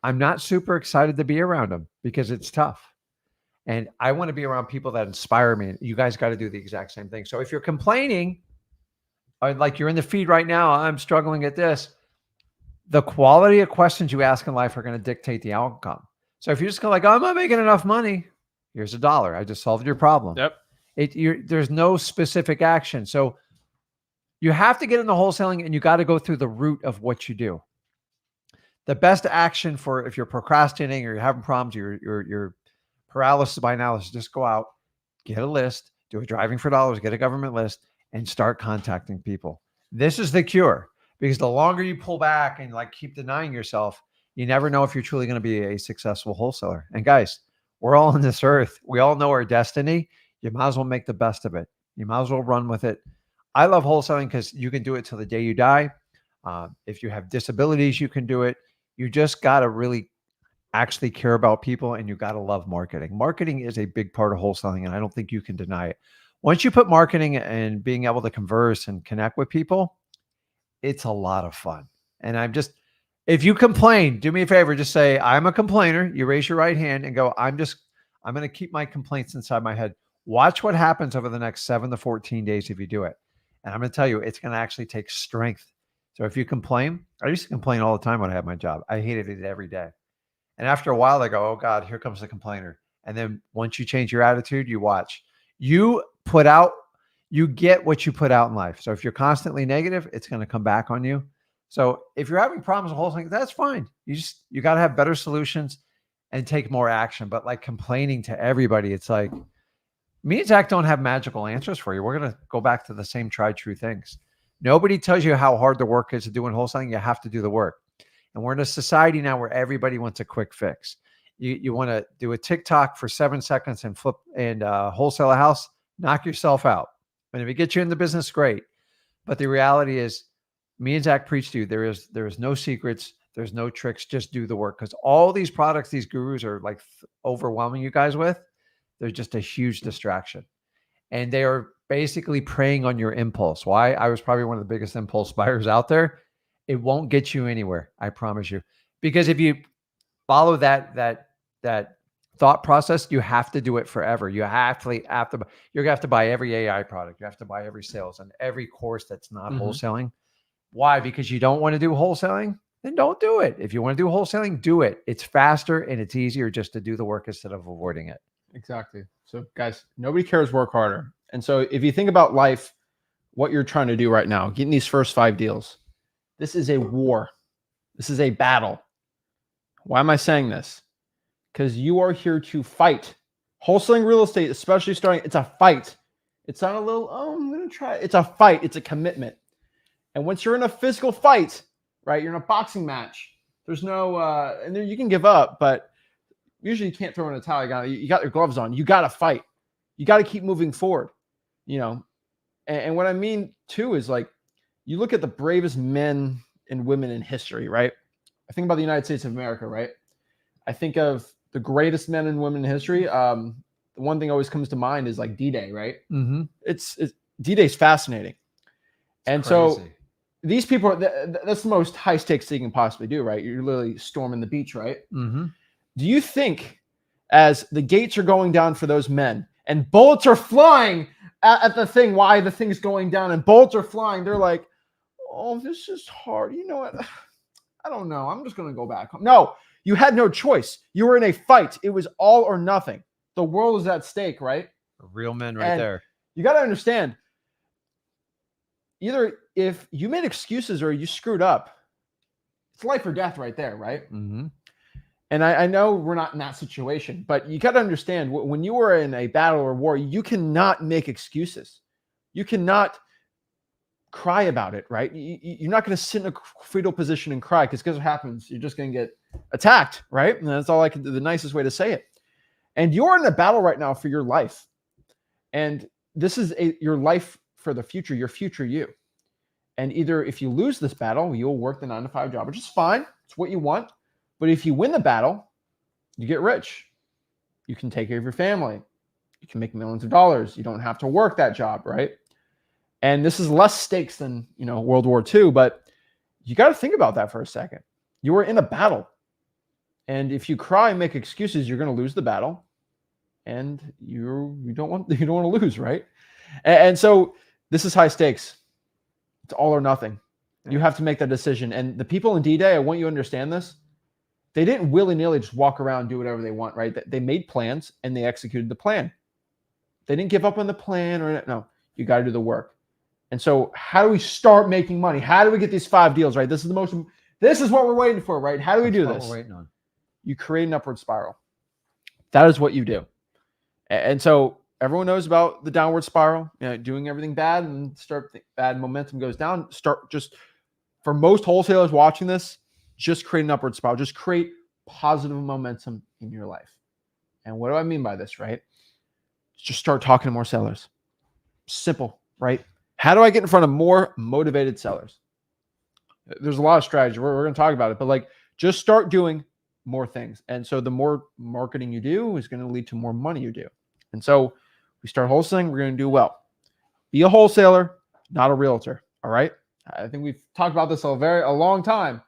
I'm not super excited to be around them because it's tough. And I want to be around people that inspire me. You guys got to do the exact same thing. So if you're complaining, or like you're in the feed right now, I'm struggling at this, the quality of questions you ask in life are going to dictate the outcome. So if you're just going like, oh, I'm not making enough money, here's $1. I just solved your problem. Yep. There's no specific action. So you have to get into wholesaling and you got to go through the root of what you do. The best action for if you're procrastinating or you're having problems, you're paralysis by analysis, just go out, get a list, do a driving for dollars, get a government list, and start contacting people. This is the cure, because the longer you pull back and like keep denying yourself, you never know if you're truly going to be a successful wholesaler. And guys, we're all on this earth. We all know our destiny. You might as well make the best of it. You might as well run with it. I love wholesaling because you can do it till the day you die. If you have disabilities, you can do it. You just got to really actually care about people, and you got to love marketing. Marketing is a big part of wholesaling, and I don't think you can deny it. Once you put marketing and being able to converse and connect with people, it's a lot of fun. And if you complain, do me a favor, just say, I'm a complainer. You raise your right hand and go, I'm going to keep my complaints inside my head. Watch what happens over the next 7 to 14 days if you do it. And I'm going to tell you, it's going to actually take strength. So if you complain, I used to complain all the time when I had my job. I hated it every day. And after a while, they go, oh God, here comes the complainer. And then once you change your attitude, you watch. You get what you put out in life. So if you're constantly negative, it's going to come back on you. So if you're having problems with wholesaling, that's fine. You got to have better solutions and take more action. But like complaining to everybody, it's like, me and Zach don't have magical answers for you. We're going to go back to the same tried true things. Nobody tells you how hard the work is to do in wholesaling. You have to do the work. And we're in a society now where everybody wants a quick fix. You want to do a TikTok for 7 seconds and flip and wholesale a house, knock yourself out. And if it gets you in the business, great. But the reality is, me and Zach preach to you, there is no secrets. There's no tricks. Just do the work. Because all these products, these gurus are like overwhelming you guys with, they're just a huge distraction. And they are basically preying on your impulse. Why? I was probably one of the biggest impulse buyers out there. It won't get you anywhere. I promise you. Because if you follow that thought process, you have to do it forever. You're going to have to buy every AI product. You have to buy every sales and every course that's not wholesaling. Why? Because you don't want to do wholesaling? Then don't do it. If you want to do wholesaling, do it. It's faster and it's easier just to do the work instead of avoiding it. Exactly. So guys, nobody cares work harder. And so if you think about life, what you're trying to do right now, getting these first 5 deals, this is a war. This is a battle. Why am I saying this? Because you are here to fight. Wholesaling real estate, especially starting, it's a fight. It's not a little, oh, I'm going to try. It's a fight. It's a commitment. And once you're in a physical fight, right, you're in a boxing match, there's no, and then you can give up, but usually you can't throw in a towel. You got your gloves on. You got to fight. You got to keep moving forward, you know. And what I mean, too, is like, you look at the bravest men and women in history, right? I think about the United States of America, right? I think of the greatest men and women in history. The one thing always comes to mind is like D-Day, right? It's D-Day is fascinating. And so these people, that's the most high stakes thing you can possibly do, right? You're literally storming the beach, right? Do you think as the gates are going down for those men and bullets are flying at the thing, why the thing's going down and bullets are flying, they're like, oh, this is hard. You know what? I don't know. I'm just going to go back home. No, you had no choice. You were in a fight. It was all or nothing. The world is at stake, right? Real men right there. You got to understand, either if you made excuses or you screwed up, it's life or death right there, right? And I know we're not in that situation, but you got to understand, when you are in a battle or war, you cannot make excuses. You cannot cry about it, right? You're not going to sit in a fetal position and cry, because guess what happens? You're just going to get attacked, right? And that's all I can do, the nicest way to say it. And you're in a battle right now for your life. And this is your life for the future, your future you. And either if you lose this battle, you'll work the 9-to-5 job, which is fine. It's what you want. But if you win the battle, you get rich. You can take care of your family. You can make millions of dollars. You don't have to work that job, right? And this is less stakes than, you know, World War II, but you got to think about that for a second. You are in a battle. And if you cry and make excuses, you're going to lose the battle. And you don't want to lose, right? And so this is high stakes. It's all or nothing. You have to make that decision. And the people in D-Day, I want you to understand this. They didn't willy-nilly just walk around and do whatever they want, right? They made plans and they executed the plan. They didn't give up on the plan or no. You got to do the work. And so how do we start making money? How do we get these 5 deals, right? This is what we're waiting for, right? How do we do this? We're waiting on. You create an upward spiral. That is what you do. And so everyone knows about the downward spiral, you know, doing everything bad and bad momentum goes down. For most wholesalers watching this, just create an upward spiral. Just create positive momentum in your life. And what do I mean by this, right? Just start talking to more sellers. Simple, right? How do I get in front of more motivated sellers? There's a lot of strategy. We're going to talk about it, but like, just start doing more things. And so the more marketing you do is going to lead to more money you do. And so we start wholesaling, we're going to do well. Be a wholesaler, not a realtor. All right. I think we've talked about this a long time,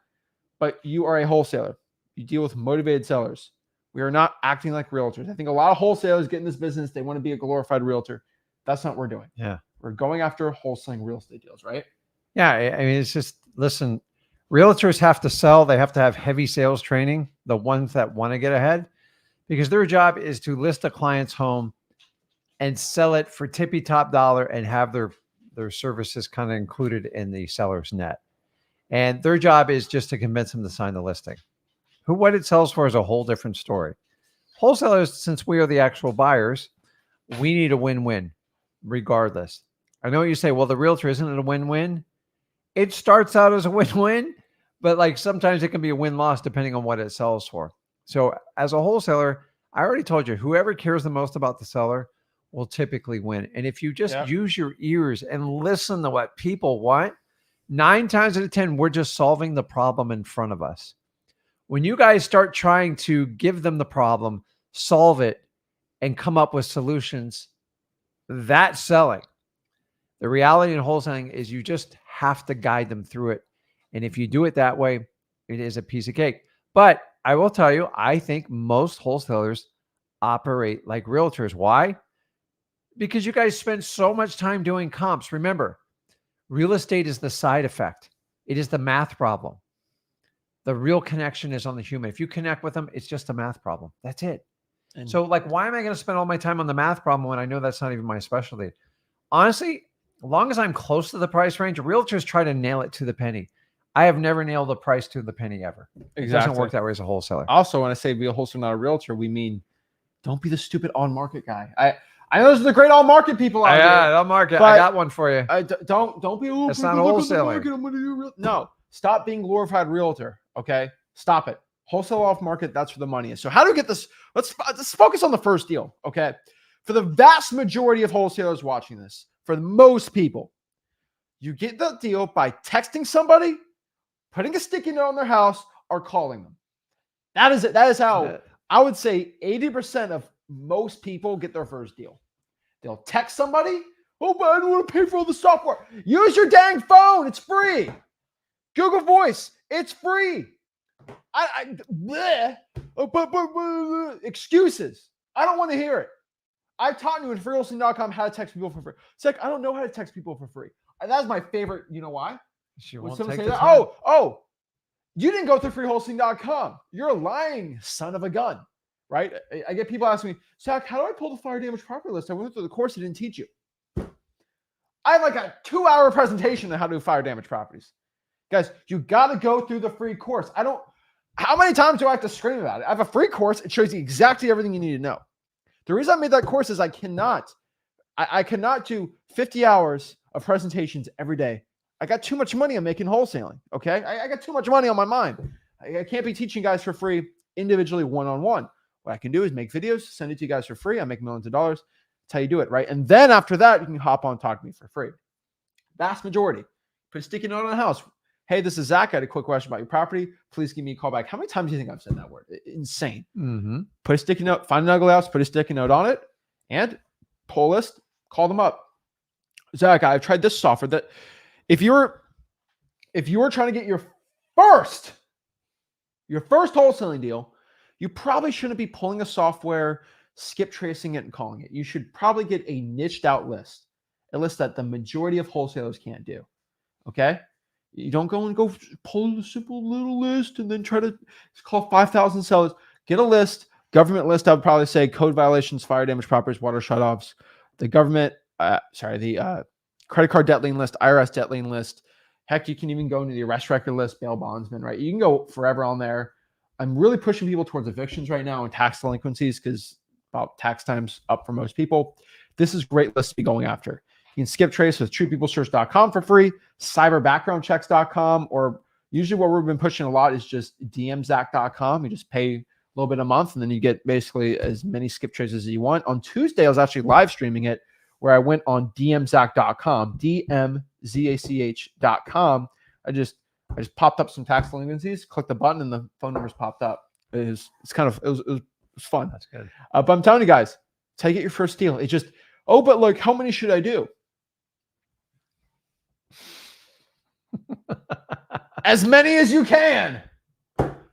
but you are a wholesaler. You deal with motivated sellers. We are not acting like realtors. I think a lot of wholesalers get in this business. They want to be a glorified realtor. That's not what we're doing. Yeah. We're going after wholesaling real estate deals, right? Yeah. I mean, it's just, listen, realtors have to sell. They have to have heavy sales training, the ones that want to get ahead, because their job is to list a client's home and sell it for tippy top dollar and have their services kind of included in the seller's net. And their job is just to convince them to sign the listing. What it sells for is a whole different story. Wholesalers, since we are the actual buyers, we need a win-win regardless. I know you say, well, the realtor, isn't it a win-win? It starts out as a win-win, but like sometimes it can be a win-loss depending on what it sells for. So as a wholesaler, I already told you, whoever cares the most about the seller will typically win. And if you just use your ears and listen to what people want, 9 times out of 10, we're just solving the problem in front of us. When you guys start trying to give them the problem, solve it, and come up with solutions, that's selling. The reality in wholesaling is you just have to guide them through it. And if you do it that way, it is a piece of cake. But I will tell you, I think most wholesalers operate like realtors. Why? Because you guys spend so much time doing comps. Remember, real estate is the side effect. It is the math problem. The real connection is on the human. If you connect with them, it's just a math problem. That's it. And So like, why am I going to spend all my time on the math problem when I know that's not even my specialty? Honestly, as long as I'm close to the price range, realtors try to nail it to the penny. I have never nailed the price to the penny ever. It doesn't work that way as a wholesaler. Also, when I say be a wholesaler, not a realtor, we mean don't be the stupid on-market guy. I know those are the great on-market people out there. Yeah, on market. I got one for you. Don't be. That's not wholesaling. I'm gonna do real. No, stop being glorified realtor. Okay, stop it. Wholesale off market. That's where the money is. So how do we get this? Let's focus on the first deal. Okay, for the vast majority of wholesalers watching this, for most people, you get the deal by texting somebody, putting a sticky note on their house, or calling them. That is it. That is how I would say 80% of most people get their first deal. They'll text somebody. Oh, but I don't want to pay for all the software. Use your dang phone. It's free. Google Voice. It's free. Excuses. I don't want to hear it. I've taught you in freewholesaling.com how to text people for free. It's like, I don't know how to text people for free. That's my favorite. You know why? When someone say that, oh, you didn't go through freewholesaling.com. You're a lying son of a gun. Right? I get people asking me, Zach, how do I pull the fire damage property list? I went through the course, I didn't teach you. I have like a 2-hour presentation on how to do fire damage properties. Guys, you got to go through the free course. How many times do I have to scream about it? I have a free course. It shows you exactly everything you need to know. The reason I made that course is I cannot do 50 hours of presentations every day. I got too much money on making wholesaling. Okay. I got too much money on my mind. I can't be teaching guys for free individually one-on-one. What I can do is make videos, send it to you guys for free. I make millions of dollars. That's how you do it, right? And then after that, you can hop on and talk to me for free. Vast majority. Put a sticky note on the house. Hey, this is Zach. I had a quick question about your property. Please give me a call back. How many times do you think I've said that word? Insane. Mm-hmm. Put a sticky note, find an ugly house, put a sticky note on it, and pull a list, call them up. Zach, I've tried this software that if you were trying to get your first wholesaling deal, you probably shouldn't be pulling a software, skip tracing it, and calling it. You should probably get a niched out list, a list that the majority of wholesalers can't do. Okay? You don't go pull a simple little list and then try to call 5,000 sellers. Get a list, government list. I would probably say code violations, fire damage properties, water shutoffs, the government, the credit card debt lien list, IRS debt lien list. Heck, you can even go into the arrest record list, bail bondsman, right? You can go forever on there. I'm really pushing people towards evictions right now and tax delinquencies because about tax time's up for most people. This is a great list to be going after. You can skip trace with truepeoplesearch.com for free, cyberbackgroundchecks.com, or usually what we've been pushing a lot is just dmzac.com. You just pay a little bit a month and then you get basically as many skip traces as you want. On Tuesday, I was actually live streaming it where I went on dmzac.com, dmzach.com. I just popped up some tax delinquencies, clicked the button, and the phone numbers popped up. It was fun. That's good. But I'm telling you guys, it's how you get your first deal. It's just, but like, how many should I do? As many as you can.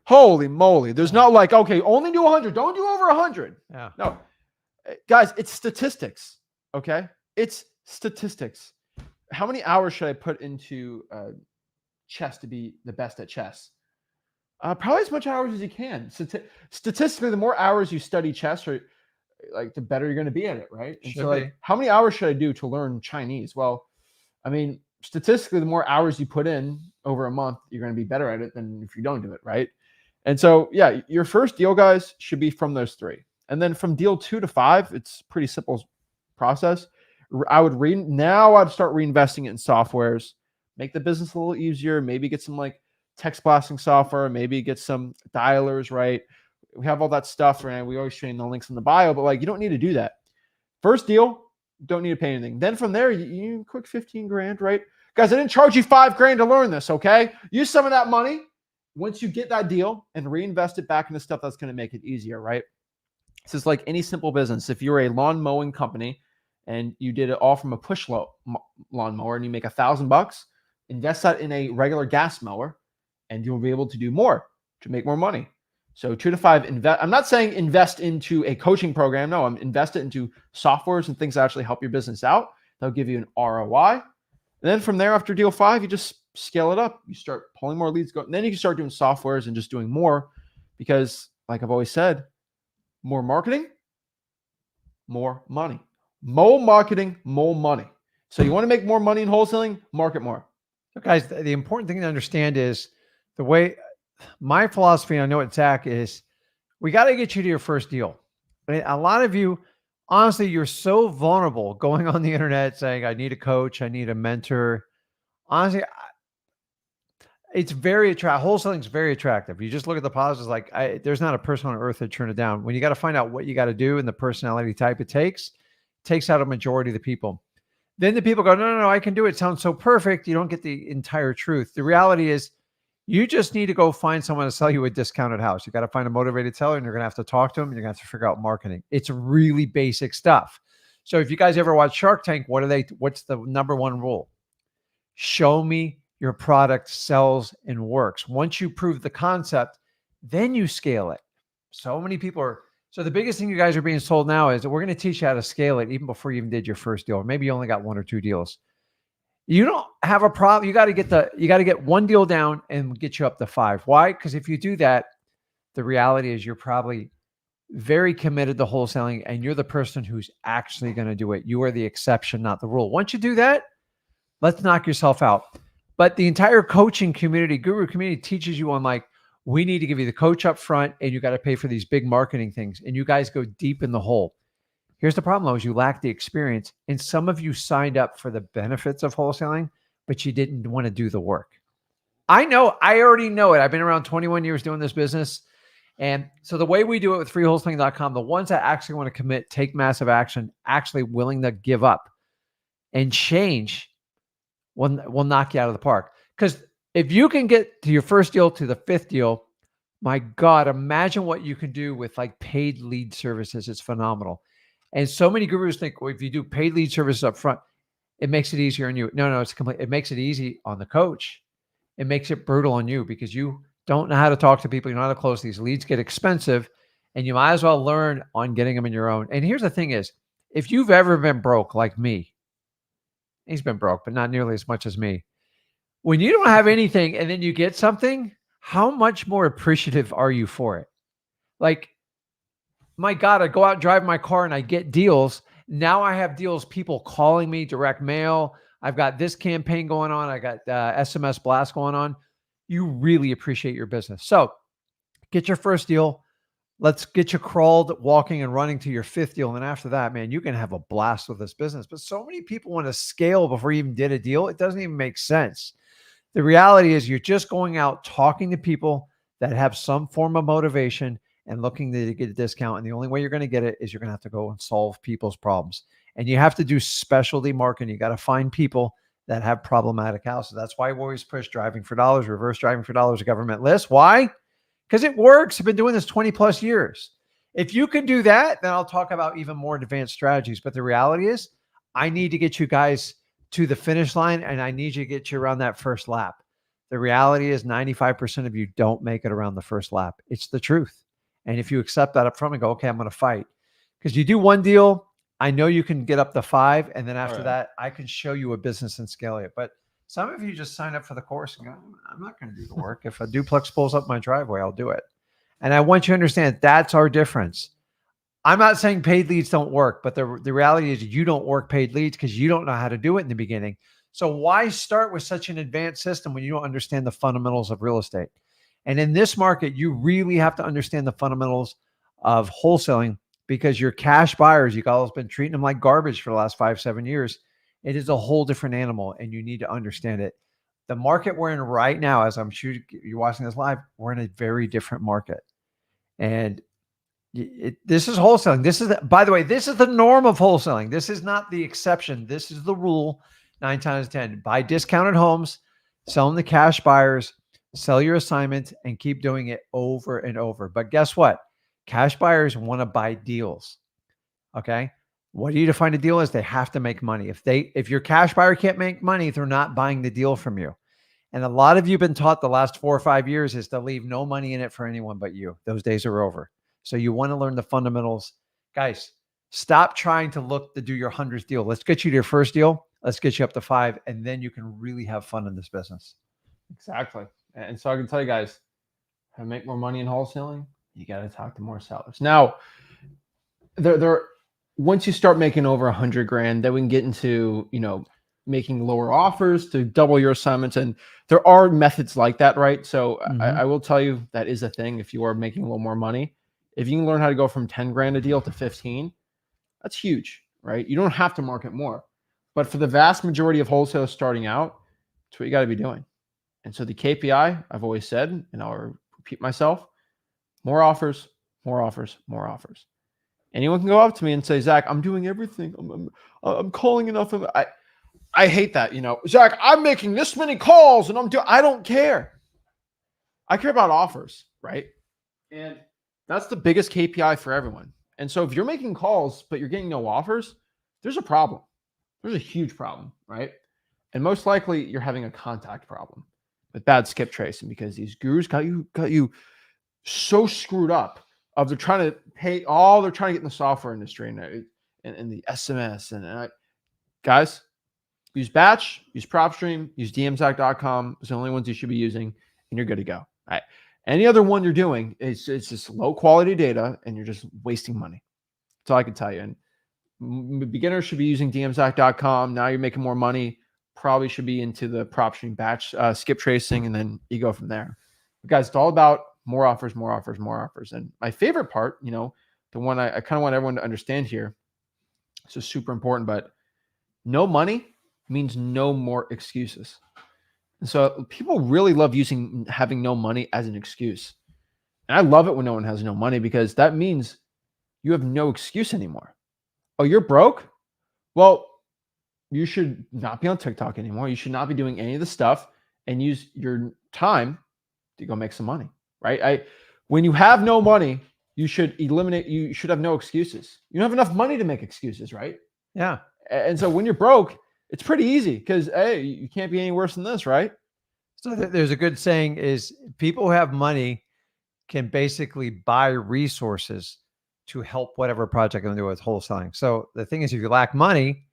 Holy moly. There's not like, okay, only do 100. Don't do over 100. Yeah. No. Guys, it's statistics. Okay? It's statistics. How many hours should I put into chess to be the best at chess? Probably as much hours as you can. Statistically, the more hours you study chess, or like the better you're going to be at it, right? And so, like, how many hours should I do to learn Chinese? Well, I mean, statistically, the more hours you put in over a month, you're going to be better at it than if you don't do it, right? And so, yeah, your first deal, guys, should be from those 3. And then from deal 2 to 5, it's pretty simple process. I'd start reinvesting it in softwares, make the business a little easier, maybe get some like text blasting software, maybe get some dialers, right? We have all that stuff, right? We always show you the links in the bio, but like, you don't need to do that. First deal, don't need to pay anything. Then from there, you quick 15 grand, right? Guys, I didn't charge you $5,000 to learn this, okay? Use some of that money once you get that deal and reinvest it back into stuff that's going to make it easier, right? This is like any simple business. If you're a lawn mowing company and you did it all from a push lawn mower and you make $1,000, invest that in a regular gas mower and you'll be able to do more to make more money. So 2 to 5 invest. I'm not saying invest into a coaching program. No, I'm invest it into softwares and things that actually help your business out. They'll give you an ROI. And then from there, after deal 5, you just scale it up. You start pulling more leads. And then you can start doing softwares and just doing more because, like I've always said, more marketing, more money. More marketing, more money. So you want to make more money in wholesaling, market more. So guys, the important thing to understand is the way my philosophy, and I know what Zach is, we got to get you to your first deal. I mean, a lot of you, honestly, you're so vulnerable going on the internet saying, I need a coach, I need a mentor. Honestly, it's very attractive. Wholesaling is very attractive. You just look at the positives, like there's not a person on earth that turn it down. When you got to find out what you got to do and the personality type it takes out a majority of the people. Then the people go, no, I can do it. It sounds so perfect. You don't get the entire truth. The reality is you just need to go find someone to sell you a discounted house. You got to find a motivated seller and you're going to have to talk to them and you're going to have to figure out marketing. It's really basic stuff. So if you guys ever watch Shark Tank, what's the number one rule? Show me your product sells and works. Once you prove the concept, then you scale it. So many people are. So the biggest thing you guys are being sold now is that we're going to teach you how to scale it even before you even did your first deal. Or maybe you only got 1 or 2 deals. You don't have a problem. You got to get 1 deal down and get you up to 5. Why? Because if you do that, the reality is you're probably very committed to wholesaling and you're the person who's actually going to do it. You are the exception, not the rule. Once you do that, let's knock yourself out. But the entire coaching community, guru community teaches you on like, we need to give you the coach up front and you got to pay for these big marketing things. And you guys go deep in the hole. Here's the problem though, is you lack the experience. And some of you signed up for the benefits of wholesaling, but you didn't want to do the work. I already know it. I've been around 21 years doing this business. And so the way we do it with freewholesaling.com, the ones that actually want to commit, take massive action, actually willing to give up and change will knock you out of the park. Because if you can get to your first deal to the 5th deal, my God, imagine what you can do with like paid lead services. It's phenomenal. And so many gurus think, well, if you do paid lead services up front, it makes it easier on you. No, it's complete. It makes it easy on the coach. It makes it brutal on you because you don't know how to talk to people. You know how to close. These leads get expensive and you might as well learn on getting them in your own. And here's the thing is, if you've ever been broke like me, he's been broke, but not nearly as much as me. When you don't have anything and then you get something, how much more appreciative are you for it? Like, my God, I go out and drive my car and I get deals. Now I have deals, people calling me, direct mail. I've got this campaign going on. I got SMS blast going on. You really appreciate your business. So get your first deal. Let's get you crawled, walking and running to your 5th deal. And then after that, man, you can have a blast with this business. But so many people want to scale before you even did a deal. It doesn't even make sense. The reality is you're just going out talking to people that have some form of motivation and looking to get a discount. And the only way you're going to get it is you're going to have to go and solve people's problems. And you have to do specialty marketing. You got to find people that have problematic houses. That's why we always push driving for dollars, reverse driving for dollars, a government list. Why? Because it works. I've been doing this 20 plus years. If you can do that, then I'll talk about even more advanced strategies. But the reality is I need to get you guys to the finish line and I need you to get you around that first lap. The reality is 95% of you don't make it around the first lap. It's the truth. And if you accept that up front and go, okay, I'm going to fight. Because you do 1 deal, I know you can get up to 5. And then after that, I can show you a business and scale it. But some of you just sign up for the course and go, I'm not going to do the work. If a duplex pulls up my driveway, I'll do it. And I want you to understand that's our difference. I'm not saying paid leads don't work, but the reality is you don't work paid leads because you don't know how to do it in the beginning. So why start with such an advanced system when you don't understand the fundamentals of real estate? And in this market, you really have to understand the fundamentals of wholesaling because your cash buyers, you guys have been treating them like garbage for the last 5-7 years. It is a whole different animal and you need to understand it. The market we're in right now, as I'm sure you're watching this live, we're in a very different market. And this is wholesaling. By the way, this is the norm of wholesaling. This is not the exception. This is the rule 9 times 10. Buy discounted homes, sell them to cash buyers, sell your assignment, and keep doing it over and over. But guess what? Cash buyers want to buy deals. Okay. What do you define a deal as? They have to make money. If your cash buyer can't make money, they're not buying the deal from you. And a lot of you have been taught the last 4 or 5 years is to leave no money in it for anyone but you. Those days are over. So you want to learn the fundamentals. Guys, stop trying to look to do your 100th deal. Let's get you to your first deal. Let's get you up to 5, and then you can really have fun in this business. Exactly. And so I can tell you guys, how to make more money in wholesaling, you got to talk to more sellers. Now, once you start making over 100 grand, then we can get into, making lower offers to double your assignments. And there are methods like that, right? So I will tell you that is a thing. If you are making a little more money, if you can learn how to go from 10 grand a deal to 15, that's huge, right? You don't have to market more, but for the vast majority of wholesalers starting out, that's what you got to be doing. And so the KPI, I've always said, and I'll repeat myself, more offers, more offers, more offers. Anyone can go up to me and say, Zach, I'm doing everything. I'm calling enough. I hate that, Zach, I'm making this many calls and I don't care. I care about offers, right? And that's the biggest KPI for everyone. And so if you're making calls, but you're getting no offers, there's a problem. There's a huge problem, right? And most likely you're having a contact problem with bad skip tracing, because these gurus got you so screwed up of they're trying to get in the software industry and the SMS guys, use Batch, use PropStream, use DMZack.com. It's the only ones you should be using, and you're good to go. All right. Any other one you're doing, it's just low quality data, and you're just wasting money. That's all I can tell you. And beginners should be using DMZack.com. Now you're making more money. Probably should be into the PropStream Batch skip tracing, and then you go from there. But guys, it's all about more offers, more offers, more offers. And my favorite part, the one I kind of want everyone to understand here, this is super important, but no money means no more excuses. And so people really love having no money as an excuse. And I love it when no one has no money, because that means you have no excuse anymore. Oh, you're broke? Well, you should not be on TikTok anymore. You should not be doing any of the stuff, and use your time to go make some money, right? When you have no money, you should have no excuses. You don't have enough money to make excuses, right? Yeah. And so when you're broke, it's pretty easy, because, hey, you can't be any worse than this, right? So there's a good saying is people who have money can basically buy resources to help whatever project I'm doing with wholesaling. So the thing is, if you lack money,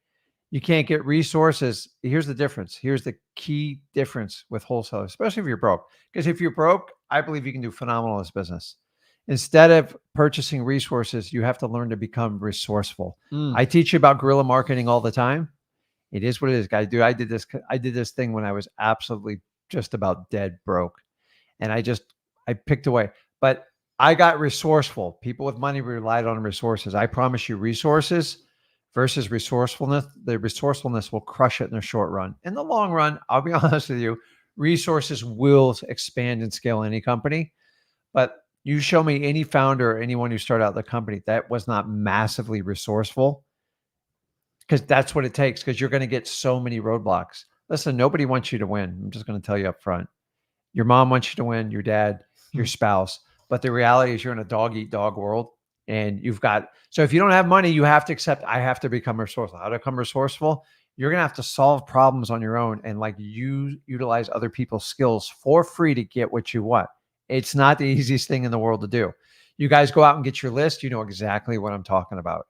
you can't get resources. Here's the difference. Here's the key difference with wholesalers, especially if you're broke. Because if you're broke, I believe you can do phenomenal in this business. Instead of purchasing resources, you have to learn to become resourceful. I teach you about guerrilla marketing all the time. It is what it is, guys. Dude, I did this thing when I was absolutely just about dead broke. And I picked away. But I got resourceful. People with money relied on resources. I promise you, resources versus resourcefulness, the resourcefulness will crush it in the short run. In the long run, I'll be honest with you, resources will expand and scale any company. But you show me any founder or anyone who started out the company that was not massively resourceful, because that's what it takes, because you're going to get so many roadblocks. Listen, nobody wants you to win. I'm just going to tell you up front. Your mom wants you to win, your dad, your spouse. But the reality is you're in a dog-eat-dog world, and so if you don't have money, you have to accept, I have to become resourceful. How to become resourceful? You're going to have to solve problems on your own and utilize other people's skills for free to get what you want. It's not the easiest thing in the world to do. You guys go out and get your list. You know exactly what I'm talking about.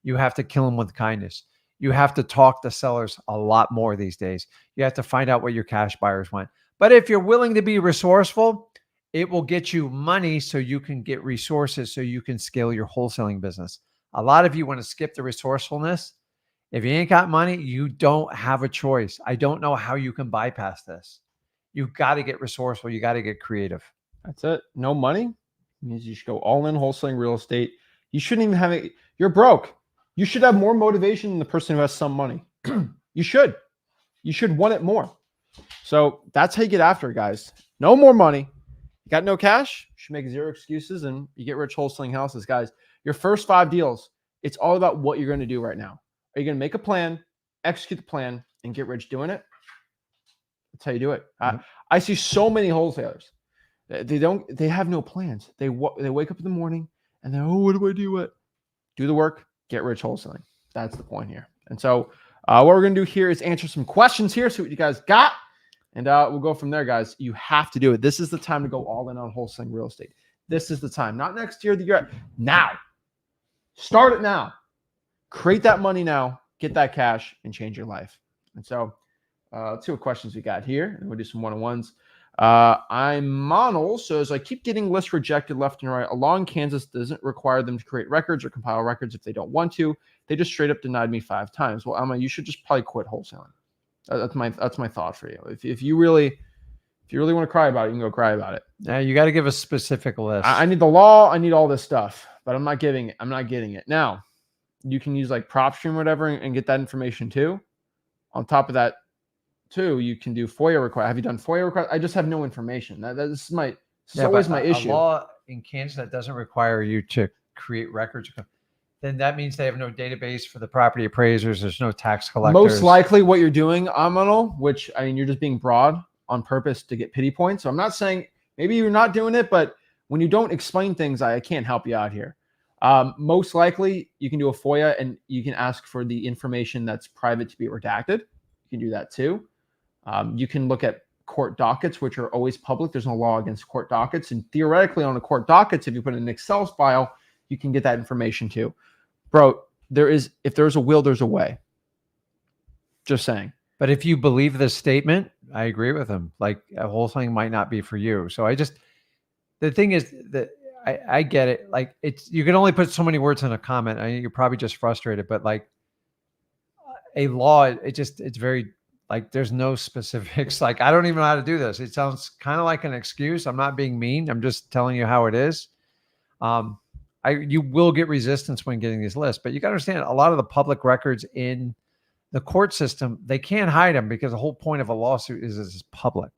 You have to kill them with kindness. You have to talk to sellers a lot more these days. You have to find out what your cash buyers want. But if you're willing to be resourceful, it will get you money so you can get resources so you can scale your wholesaling business. A lot of you want to skip the resourcefulness. If you ain't got money, you don't have a choice. I don't know how you can bypass this. You've got to get resourceful. You got to get creative. That's it. No money means you should go all in wholesaling real estate. You shouldn't even have it. You're broke. You should have more motivation than the person who has some money. You should want it more. So that's how you get after it, guys. No more money. You got no cash, you should make zero excuses, and you get rich wholesaling houses. Guys, your first 5 deals, it's all about what you're going to do right now. Are you going to make a plan, execute the plan, and get rich doing it? That's how you do it. I see so many wholesalers. They have no plans. They wake up in the morning and they're, what do I do? What? Do the work, get rich wholesaling. That's the point here. And so what we're going to do here is answer some questions here, see what you guys got. And we'll go from there, guys. You have to do it. This is the time to go all in on wholesaling real estate. This is the time, not next year, the year now. Start it now. Create that money now. Get that cash and change your life. And so, let's see what questions we got here, and we'll do some one-on-ones. I'm Monel says, I keep getting lists rejected left and right. A law in Kansas doesn't require them to create records or compile records if they don't want to. They just straight up denied me 5 times. Well, Emma, you should just probably quit wholesaling. That's my thought for you. If you really want to cry about it, you can go cry about it. Now you got to give a specific list. I need the law. I need all this stuff, but I'm not getting it. Now, you can use like PropStream or whatever and get that information too. On top of that, too, you can do FOIA request. Have you done FOIA request? I just have no information. This is always my issue. A law in Kansas that doesn't require you to create records, then that means they have no database for the property appraisers. There's no tax collectors. Most likely what you're doing, Amanal, which I mean, you're just being broad on purpose to get pity points. So I'm not saying maybe you're not doing it, but when you don't explain things, I can't help you out here. Most likely you can do a FOIA and you can ask for the information that's private to be redacted. You can do that too. You can look at court dockets, which are always public. There's no law against court dockets. And theoretically on the court dockets, if you put in an Excel file, you can get that information too. Bro, if there's a will, there's a way. Just saying. But if you believe this statement, I agree with him. Like wholesaling might not be for you. So the thing is that I get it. Like you can only put so many words in a comment. I mean, you're probably just frustrated, but like a law, it's very like, there's no specifics. Like, I don't even know how to do this. It sounds kind of like an excuse. I'm not being mean. I'm just telling you how it is. You will get resistance when getting these lists, but you got to understand a lot of the public records in the court system, they can't hide them because the whole point of a lawsuit is it's public.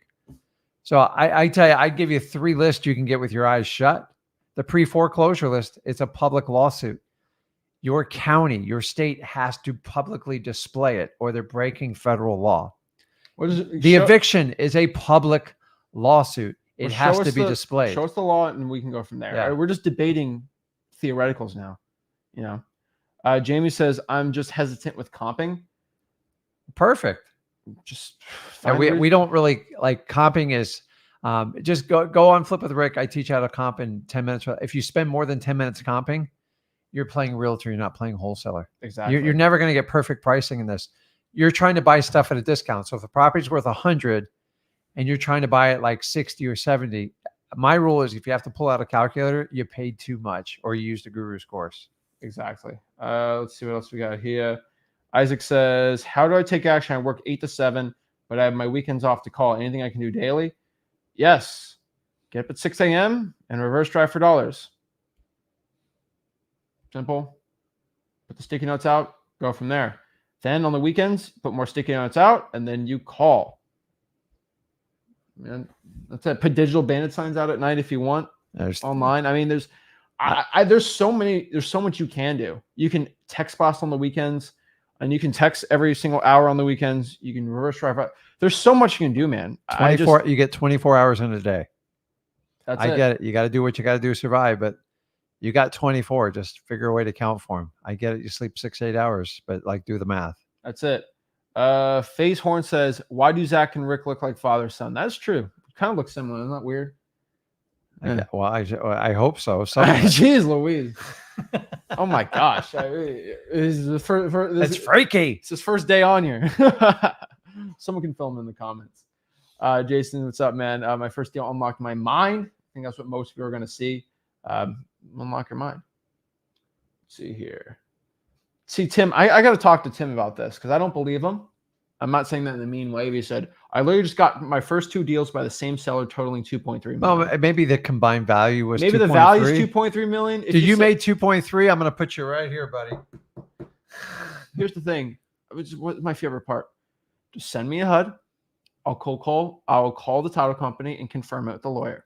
So I tell you, I'd give you 3 lists you can get with your eyes shut. The pre-foreclosure list, it's a public lawsuit. Your county, your state has to publicly display it or they're breaking federal law. Eviction is a public lawsuit. It has to be displayed. Show us the law and we can go from there. Yeah. We're just debating theoreticals now. Jamie says, I'm just hesitant with comping. Perfect. Just we don't really like comping is just go on Flip with Rick. I teach how to comp in 10 minutes. If you spend more than 10 minutes comping, you're playing realtor. You're not playing wholesaler. Exactly. You're never going to get perfect pricing in this. You're trying to buy stuff at a discount. So if the property's worth 100 and you're trying to buy it like 60 or 70, my rule is if you have to pull out a calculator, you paid too much or you used a guru's course. Exactly. Let's see what else we got here. Isaac says, how do I take action? I work 8 to 7, but I have my weekends off to call. Anything I can do daily? Yes. Get up at 6 a.m. and reverse drive for dollars. Simple. Put the sticky notes out, go from there. Then on the weekends, put more sticky notes out, and then you call. Man, that's it. Put digital bandit signs out at night if you want. Online. I mean, there's so much you can do. You can text blast on the weekends, and you can text every single hour on the weekends. You can reverse drive out. There's so much you can do, man. 24. You get 24 hours in a day. I get it. You got to do what you got to do to survive, but you got 24. Just figure a way to count for them. I get it. You sleep 6-8 hours, but like do the math. That's it. FaZe Horn says, why do Zach and Rick look like father son? That's true. Kind of look similar. Isn't that weird? Yeah. Well, I hope so. Jeez Louise. Oh my gosh. It's freaky. It's his first day on here. Someone can film in the comments. Jason, what's up, man? My first deal unlocked my mind. I think that's what most people are going to see. Unlock your mind. Let's see here. See, Tim, I got to talk to Tim about this because I don't believe him. I'm not saying that in a mean way. He said, I literally just got my first 2 deals by the same seller totaling 2.3 million. Well, maybe the combined value was maybe 2. the value is 2.3 million. Did you make 2.3? I'm going to put you right here, buddy. Here's the thing. What's my favorite part? Just send me a HUD. I'll call the title company and confirm it with the lawyer.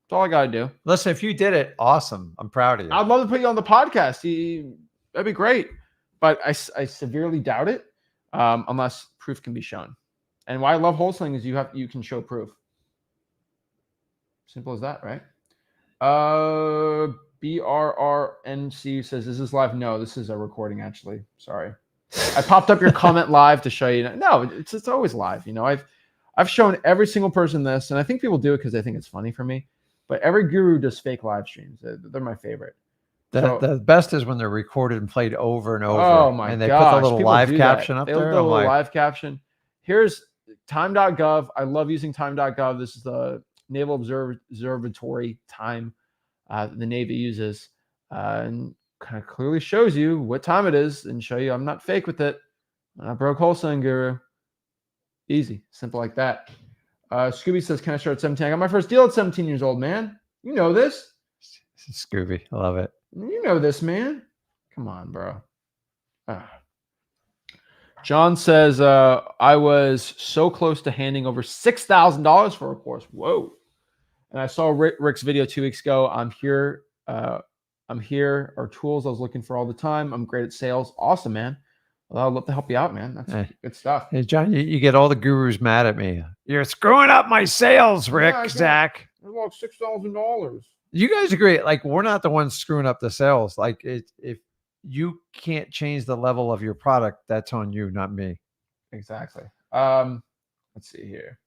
That's all I got to do. Listen, if you did it, awesome. I'm proud of you. I'd love to put you on the podcast. That'd be great. But I severely doubt it unless proof can be shown. And why I love wholesaling is you can show proof. Simple as that, right? BRRNC says, is this live? No, this is a recording, actually. Sorry. I popped up your comment live to show you. No, it's always live. I've shown every single person this, and I think people do it because they think it's funny for me. But every guru does fake live streams. They're my favorite. The best is when they're recorded and played over and over. Oh my and they gosh, put the little people live do caption that. up They'll there. do a I'm little like, live caption. Here's time.gov. I love using time.gov. This is the Naval Observatory time the Navy uses, and kind of clearly shows you what time it is and show you I'm not fake with it. I'm not broke wholesaling guru. Easy, simple like that. Scooby says, "Can I start at 17? I got my first deal at 17 years old, man. You know this. Scooby, I love it. You know this, man. Come on, bro." John says, "I was so close to handing over $6,000 for a course." Whoa. And I saw Rick's video 2 weeks ago. I'm here. Are tools I was looking for all the time. I'm great at sales. Awesome, man. Well, I'd love to help you out, man. That's good stuff. Hey, John, you get all the gurus mad at me. You're screwing up my sales, Rick, Zach. I lost $6,000. You guys agree? Like, we're not the ones screwing up the sales. Like, if you can't change the level of your product, that's on you, not me. Exactly. Let's see here.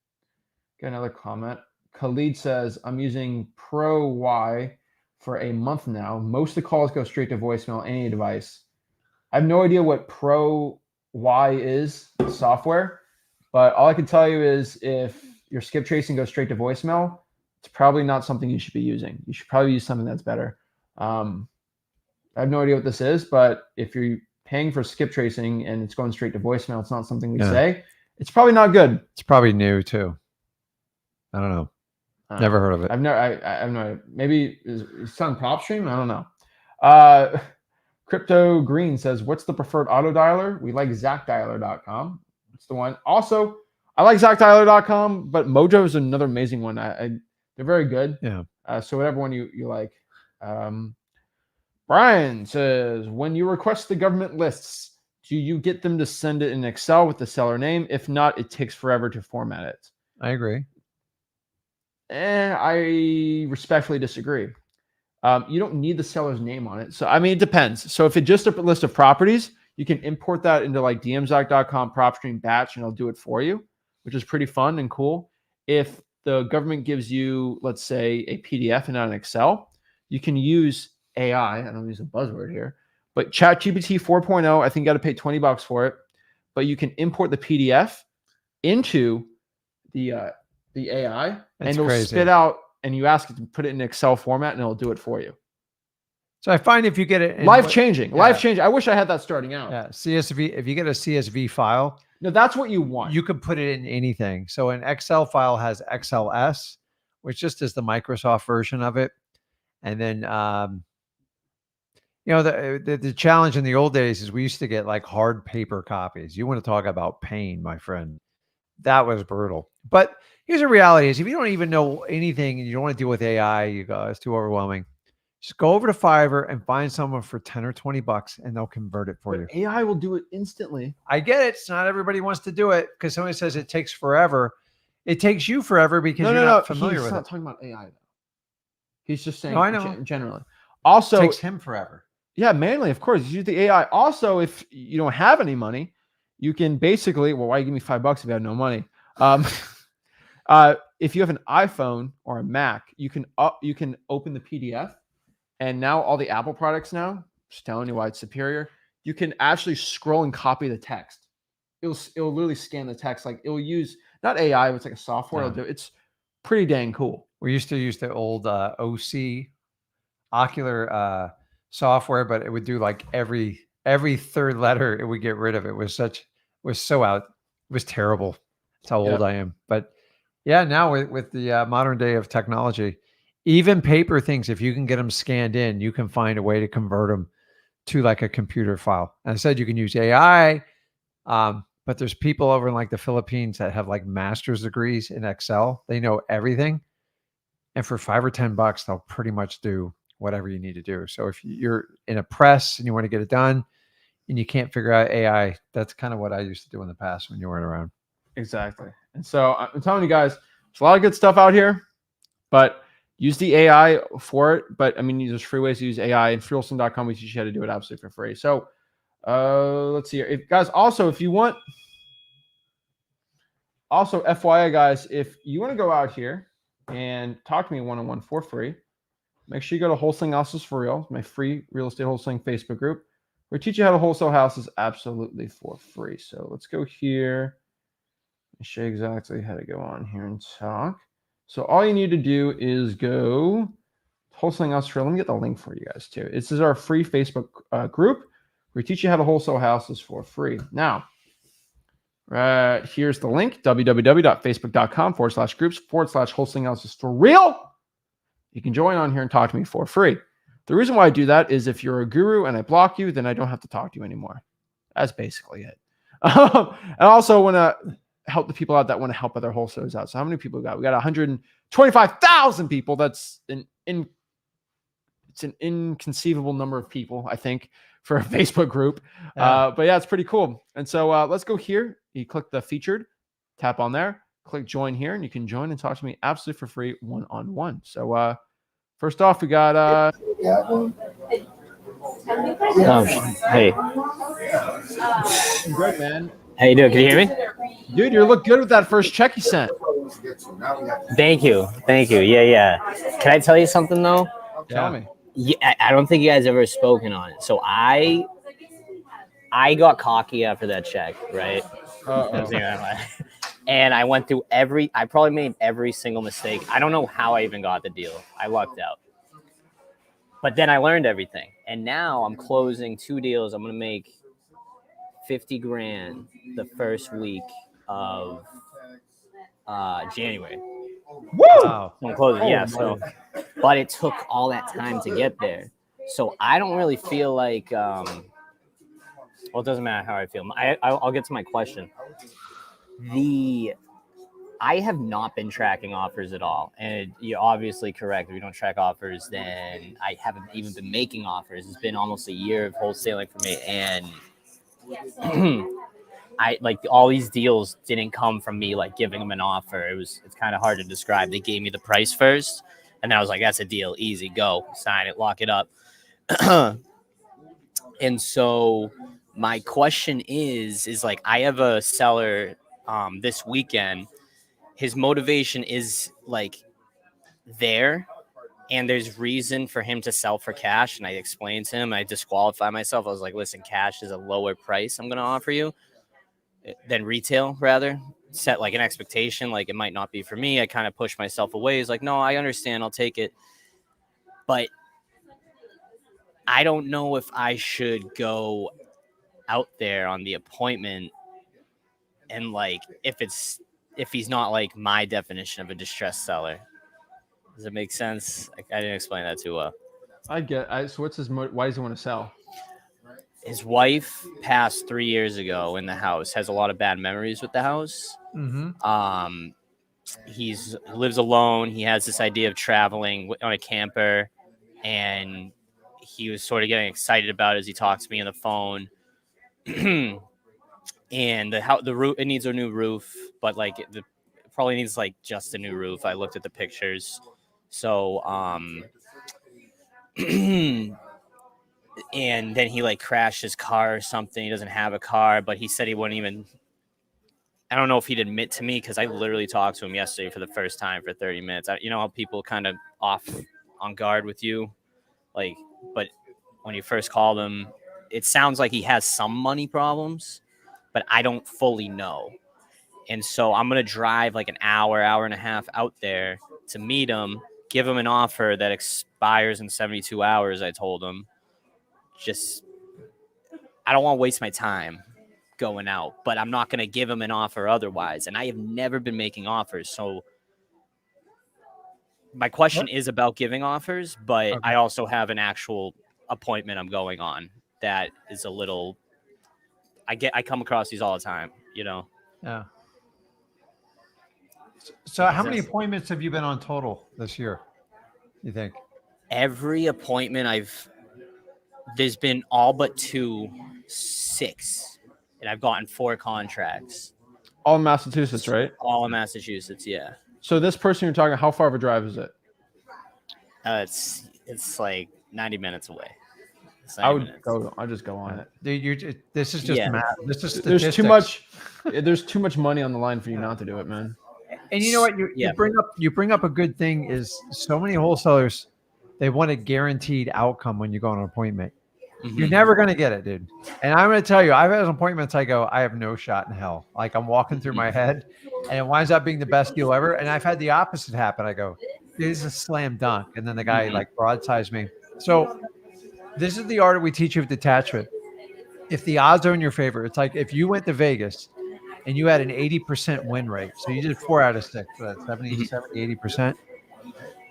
Get another comment. Khalid says, "I'm using Pro Y for a month now. Most of the calls go straight to voicemail. Any advice?" I have no idea what Pro Y is, software, but all I can tell you is if your skip tracing goes straight to voicemail, it's probably not something you should be using. You should probably use something that's better. I have no idea what this is, but if you're paying for skip tracing and it's going straight to voicemail, it's not something we say. It's probably not good. It's probably new too. I don't know. Never heard of it. I've no idea. Maybe it's on PropStream. I don't know. Crypto Green says, "What's the preferred auto dialer? We like ZachDialer.com. It's the one. Also, I like ZachDialer.com, but Mojo is another amazing one. They're very good. Yeah. So whatever one you like." Brian says, "When you request the government lists, do you get them to send it in Excel with the seller name? If not, it takes forever to format it." I agree. I respectfully disagree. You don't need the seller's name on it. So, I mean, it depends. So if it's just a list of properties, you can import that into like dmzac.com, PropStream batch, and it'll do it for you, which is pretty fun and cool. If the government gives you, let's say, a PDF and not an Excel, you can use AI. I don't use a buzzword here, but ChatGPT 4.0, I think you got to pay $20 for it, but you can import the PDF into the AI, and it'll spit out, and you ask it to put it in Excel format, and it'll do it for you. So I find if you get it life changing. I wish I had that starting out. Yeah, CSV. If you get a CSV file, no, that's what you want. You can put it in anything. So an Excel file has XLS, which just is the Microsoft version of it, and then the challenge in the old days is we used to get like hard paper copies. You want to talk about pain, my friend? That was brutal. But here's the reality: is if you don't even know anything and you don't want to deal with AI, you go, it's too overwhelming. Just go over to Fiverr and find someone for $10 or $20 and they'll convert it for you. AI will do it instantly. I get it. It's not everybody wants to do it because somebody says it takes forever. It takes you forever because you're not familiar with it. He's not talking about AI though. He's just saying I know. Generally. Also, it takes him forever. Yeah, manually, of course. You use the AI. Also, if you don't have any money, you can basically, well, why give me $5 if you have no money? If you have an iPhone or a Mac, you can open the PDF. And now all the Apple products now, just telling you why it's superior, you can actually scroll and copy the text. It'll literally scan the text. Like it'll use, not AI, but it's like a software. It'll do. It's pretty dang cool. We used to use the old OC Ocular software, but it would do like every third letter it would get rid of. It was terrible. That's how old I am. But yeah, now with the modern day of technology, even paper things, if you can get them scanned in, you can find a way to convert them to like a computer file. And I said you can use AI, but there's people over in like the Philippines that have like master's degrees in Excel. They know everything. And for $5 or $10, they'll pretty much do whatever you need to do. So if you're in a press and you want to get it done and you can't figure out AI, that's kind of what I used to do in the past when you weren't around. Exactly. And so I'm telling you guys, there's a lot of good stuff out here, but use the AI for it. But I mean, there's free ways to use AI, and Wholesale.com, we teach you how to do it absolutely for free. So let's see here. If you want, Also, FYI, guys, if you want to go out here and talk to me one-on-one for free, make sure you go to Wholesaling Houses for Real, my free real estate wholesaling Facebook group. We teach you how to wholesale houses absolutely for free. So let's go here and show you exactly how to go on here and talk. So all you need to do is go Wholesaling Houses for Real. Let me get the link for you guys too. This is our free Facebook group. We teach you how to wholesale houses for free. Now, here's the link, www.facebook.com/groups/wholesaling houses for real. You can join on here and talk to me for free. The reason why I do that is if you're a guru and I block you, then I don't have to talk to you anymore. That's basically it. And I also want to help the people out that want to help other wholesalers out. So how many people we got? We got 125,000 people. That's it's an inconceivable number of people, I think, for a Facebook group. But yeah, it's pretty cool. And so let's go here. You click the featured, tap on there, click join here, and you can join and talk to me absolutely for free one-on-one. So first off, we got Hey, good, man. how you doing? Can you hear me? Dude, you look good with that first check you sent. Thank you. Yeah. Can I tell you something though? Tell me. Yeah, I don't think you guys ever spoken on it. So I got cocky after that check, right? And I went through I probably made every single mistake. I don't know how I even got the deal. I lucked out. But then I learned everything. And now I'm closing 2 deals. I'm going to make 50 grand the first week of January. Woo! Wow. I'm closing, yeah. So, but it took all that time to get there. So I don't really feel like, well, it doesn't matter how I feel. I'll get to my question. I have not been tracking offers at all. And you're obviously correct. If you don't track offers, then I haven't even been making offers. It's been almost a year of wholesaling for me. And I like all these deals didn't come from me like giving them an offer. It's kind of hard to describe. They gave me the price first. And then I was like, that's a deal. Easy, go, sign it, lock it up. And so my question is like, I have a seller this weekend. His motivation is like there, and there's reason for him to sell for cash. And I explained to him, I disqualify myself. I was like, listen, cash is a lower price I'm going to offer you than retail, rather. Set like an expectation, like it might not be for me. I kind of push myself away. He's like, no, I understand. I'll take it. But I don't know if I should go out there on the appointment and like if he's not like my definition of a distressed seller. Does it make sense? I didn't explain that too well. So what's why does he want to sell? His wife passed 3 years ago in the house, has a lot of bad memories with the house. Mm-hmm. He lives alone. He has this idea of traveling on a camper, and he was sort of getting excited about it as he talked to me on the phone. And the roof, it needs a new roof, but like it probably needs like just a new roof. I looked at the pictures. So and then he like crashed his car or something. He doesn't have a car, but he said he wouldn't even, I don't know if he'd admit to me, because I literally talked to him yesterday for the first time for 30 minutes. You know how people kind of off on guard with you, like, but when you first call him, it sounds like he has some money problems, but I don't fully know. And so I'm going to drive like an hour and a half out there to meet him, give him an offer that expires in 72 hours, I told him. I don't want to waste my time going out, but I'm not going to give him an offer otherwise. And I have never been making offers. So my question is about giving offers, but I also have an actual appointment I'm going on that is a little, I come across these all the time, you know? Yeah. So how many appointments have you been on total this year, you think? Every appointment there's been all but 6, and I've gotten 4 contracts. All in Massachusetts, right? All in Massachusetts, yeah. So this person you're talking, how far of a drive is it? It's like 90 minutes away. It's I 90 would minutes. go. I just go on it. Dude, this is just Yeah. math. This is There's statistics. too much. There's too much money on the line for you not to do it, man. And you know what? You Yeah. bring up a good thing is so many wholesalers, they want a guaranteed outcome when you go on an appointment. You're Mhm. never going to get it, dude. And I'm going to tell you, I've had appointments. I go, I have no shot in hell. Like I'm walking through my head, and it winds up being the best deal ever. And I've had the opposite happen. I go, this is a slam dunk, and then the guy like broadsides me. So this is the art we teach you of detachment. If the odds are in your favor, it's like if you went to Vegas and you had an 80% win rate. So you did 4 out of 6, so that's 70, 80%.